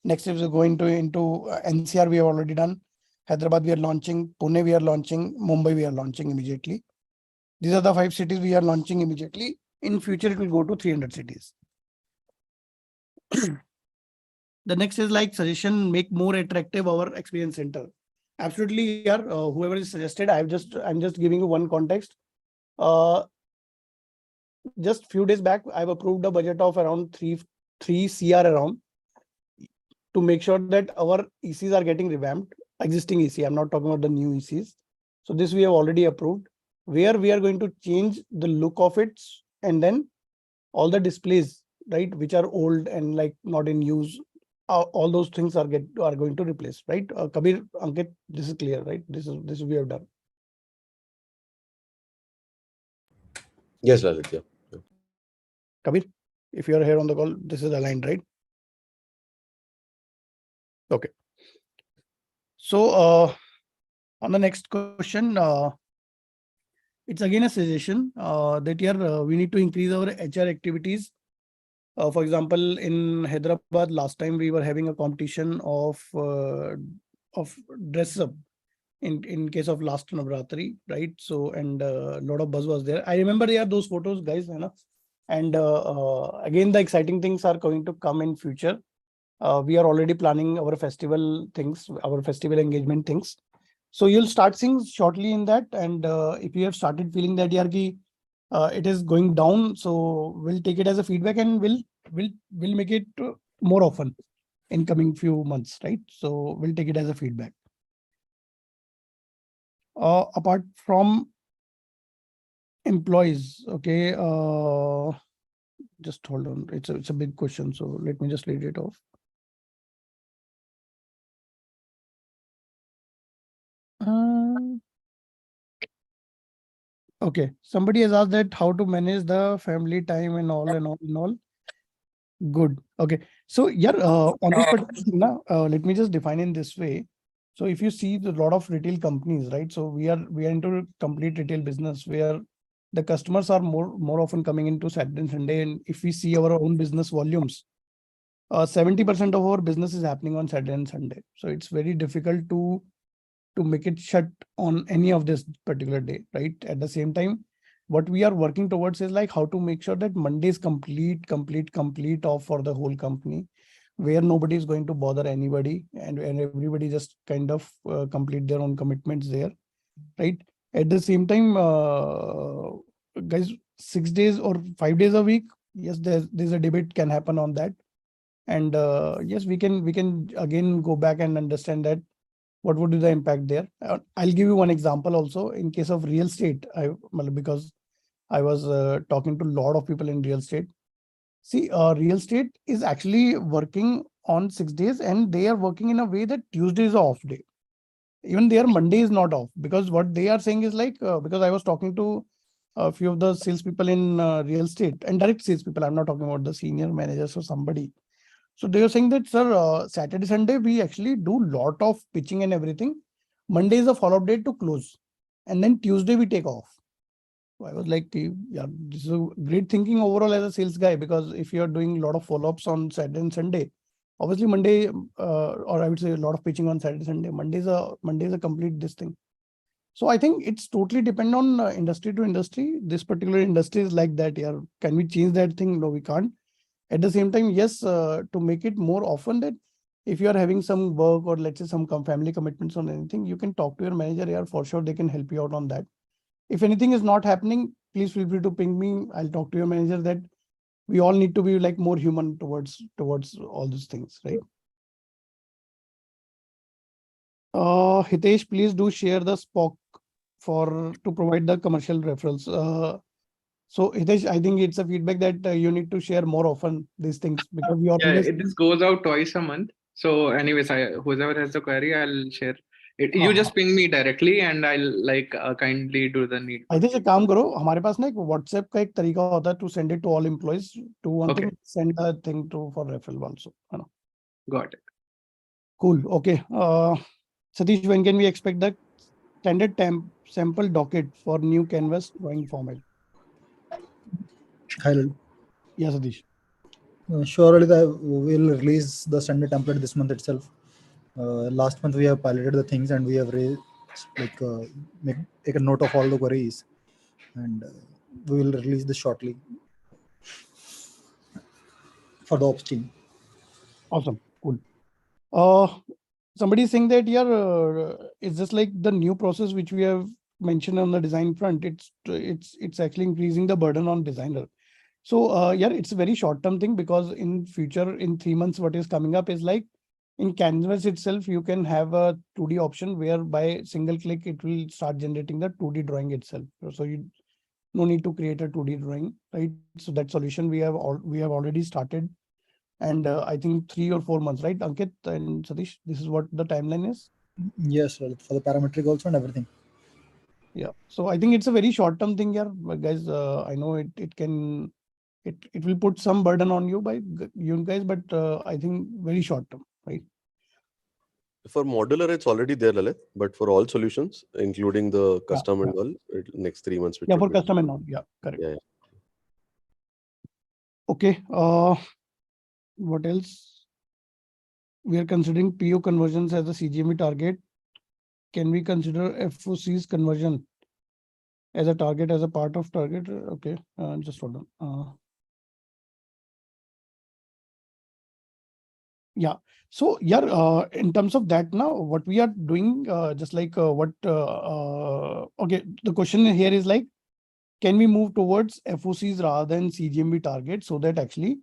Next is going to into NCR. We have already done. Hyderabad we are launching. Pune we are launching. Mumbai we are launching immediately. These are the 5 cities we are launching immediately. In future, it will go to 300 cities. The next is like suggestion, make more attractive our experience center. Absolutely, yeah. Whoever is suggested, I'm just giving you one context. Just few days back, I've approved a budget of around 3 CR around to make sure that our ECs are getting revamped. Existing EC, I'm not talking about the new ECs. So this we have already approved, where we are going to change the look of it, and then all the displays, right, which are old and like not in use, all those things are going to replace, right? Kabir, Ankit, this is clear, right? This we have done. Yes, Lalit, yeah. Kabir, if you are here on the call, this is aligned, right? Okay. So on the next question, it's again a suggestion that here we need to increase our HR activities. For example, in Hyderabad, last time we were having a competition of dress up in case of last Navratri, right? So, and a lot of buzz was there. I remember those photos, guys, you know. And again, the exciting things are going to come in future. We are already planning our festival things, our festival engagement things. So you'll start seeing shortly in that. And if you have started feeling that Yargi, it is going down, so we'll take it as a feedback and we'll make it more often in coming few months, right? So we'll take it as a feedback. Apart from employees, okay, just hold on. It's a big question, so let me just read it off. Okay, somebody has asked that how to manage the family time and all. Good. Okay. So yeah, on this particular, let me just define in this way. So if you see the lot of retail companies, right? So we are into complete retail business where the customers are more often coming into Saturday and Sunday. And if we see our own business volumes, 70% of our business is happening on Saturday and Sunday. So it's very difficult to make it shut on any of this particular day, right? At the same time, what we are working towards is like how to make sure that Monday is complete off for the whole company, where nobody is going to bother anybody, and everybody just kind of complete their own commitments there, right? At the same time, guys, 6 days or 5 days a week, yes, there's a debate can happen on that. And yes, we can again go back and understand that what would be the impact there. I'll give you one example also in case of real estate. Because I was talking to a lot of people in real estate. See, real estate is actually working on 6 days, and they are working in a way that Tuesday is an off day. Even their Monday is not off, because what they are saying is like, because I was talking to a few of the salespeople in real estate and direct salespeople. I'm not talking about the senior managers or somebody. So they were saying that, sir, Saturday, Sunday, we actually do lot of pitching and everything. Monday is a follow-up date to close. And then Tuesday we take off. So I was like, yeah, this is a great thinking overall as a sales guy, because if you're doing a lot of follow-ups on Saturday and Sunday, obviously Monday, or I would say a lot of pitching on Saturday, Sunday, Monday is a complete this thing. So I think it's totally depend on industry to industry. This particular industry is like that. Yeah, can we change that thing? No, we can't. At the same time, yes, to make it more often, that if you are having some work or let's say some family commitments on anything, you can talk to your manager. Yeah, for sure they can help you out on that. If anything is not happening, please feel free to ping me. I'll talk to your manager. That we all need to be like more human towards all these things, right? Hitesh, please do share the SPOC to provide the commercial referrals. So Hitesh, I think it's a feedback that you need to share more often these things, because we always This goes out twice a month. So anyways, whoever has the query, I'll share You just ping me directly and I'll like kindly do the need. I think एक काम करो, हमारे पास ना एक WhatsApp का एक तरीका होता है to send it to all employees. To one Okay. thing, send a thing to for referral also. है ना? Got it. Cool. Okay. Satish, when can we expect the standard sample docket for new canvas drawing format? Hi, Lal. Yeah, Satish. Surely we'll release the standard template this month itself. Last month we have piloted the things and we have take a note of all the queries, and we will release this shortly for the ops team. Awesome. Cool. Somebody is saying that it's just like the new process which we have mentioned on the design front. It's actually increasing the burden on designer. So it's a very short-term thing, because in future, in 3 months, what is coming up is like in Canvas itself, you can have a 2D option where by single click, it will start generating the 2D drawing itself. So you no need to create a 2D drawing, right? So that solution we have already started. And I think 3 or 4 months, right, Ankit and Satish? This is what the timeline is. Yes, Lal, for the parametric also and everything. Yeah. So I think it's a very short-term thing here, but guys. I know it will put some burden on you guys, but I think very short term, right? For modular, it's already there, Lalit, but for all solutions, including the custom and all, next 3 months. Yeah, for custom and all. Yeah, correct. Yeah. Okay. What else? We are considering PO conversions as a CGME target. Can we consider FOC's conversion as a target, as a part of target? Okay, just hold on. Yeah. So in terms of that now, what we are doing, just like okay, the question here is like, can we move towards FOCs rather than CGMB target, so that actually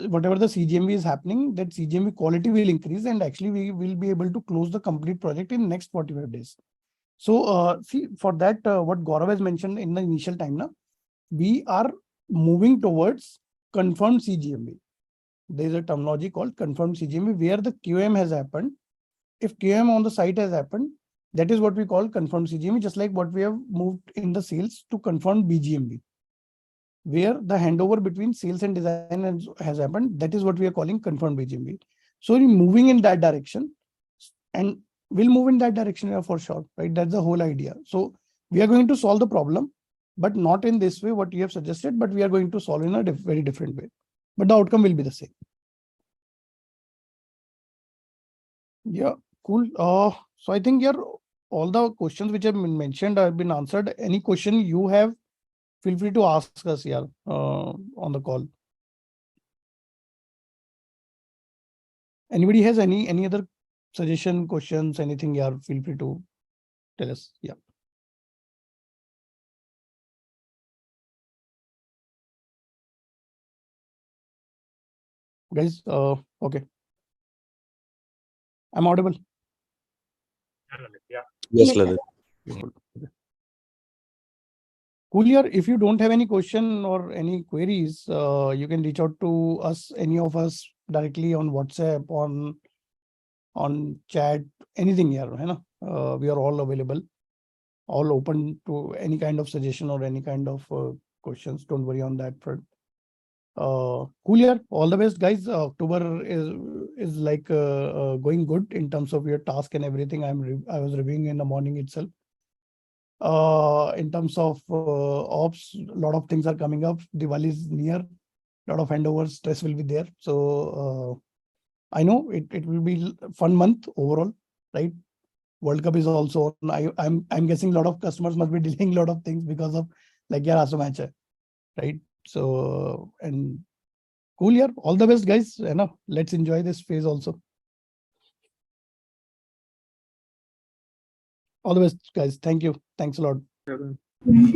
whatever the CGMB is happening, that CGMB quality will increase, and actually we will be able to close the complete project in next 45 days. So see, for that, what Gaurav has mentioned in the initial time now, we are moving towards confirmed CGMB. There is a terminology called confirmed CGMB where the QM has happened. If QM on the site has happened, that is what we call confirmed CGMB, just like what we have moved in the sales to confirmed BGMB, where the handover between sales and design has happened. That is what we are calling confirmed BGMB. So we're moving in that direction, and we'll move in that direction for sure, right? That's the whole idea. So we are going to solve the problem, but not in this way, what you have suggested, but we are going to solve in a very different way. But the outcome will be the same. Yeah, cool. So I think all the questions which have been mentioned have been answered. Any question you have, feel free to ask us here on the call. Anybody has any other suggestion, questions, anything? Yeah, feel free to tell us. Yeah. Guys, okay. I'm audible. Yeah. Yes, Lalit. Cool. If you don't have any question or any queries, you can reach out to us, any of us, directly on WhatsApp, on chat, anything here. We are all available, all open to any kind of suggestion or any kind of questions. Don't worry on that front. Cool. All the best, guys. October is like going good in terms of your task and everything. I was reviewing in the morning itself. In terms of ops, a lot of things are coming up. Diwali is near, a lot of handovers, stress will be there. So I know it will be a fun month overall, right? World Cup is also on. I'm guessing a lot of customers must be delaying a lot of things because of like aso match hai, right? So and cool. All the best, guys. Let's enjoy this phase also. All the best, guys. Thank you. Thanks a lot.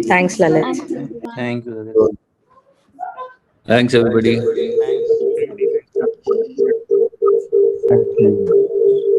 Thanks, Lalit. Thank you, Lalit. Thanks, everybody. Thank you.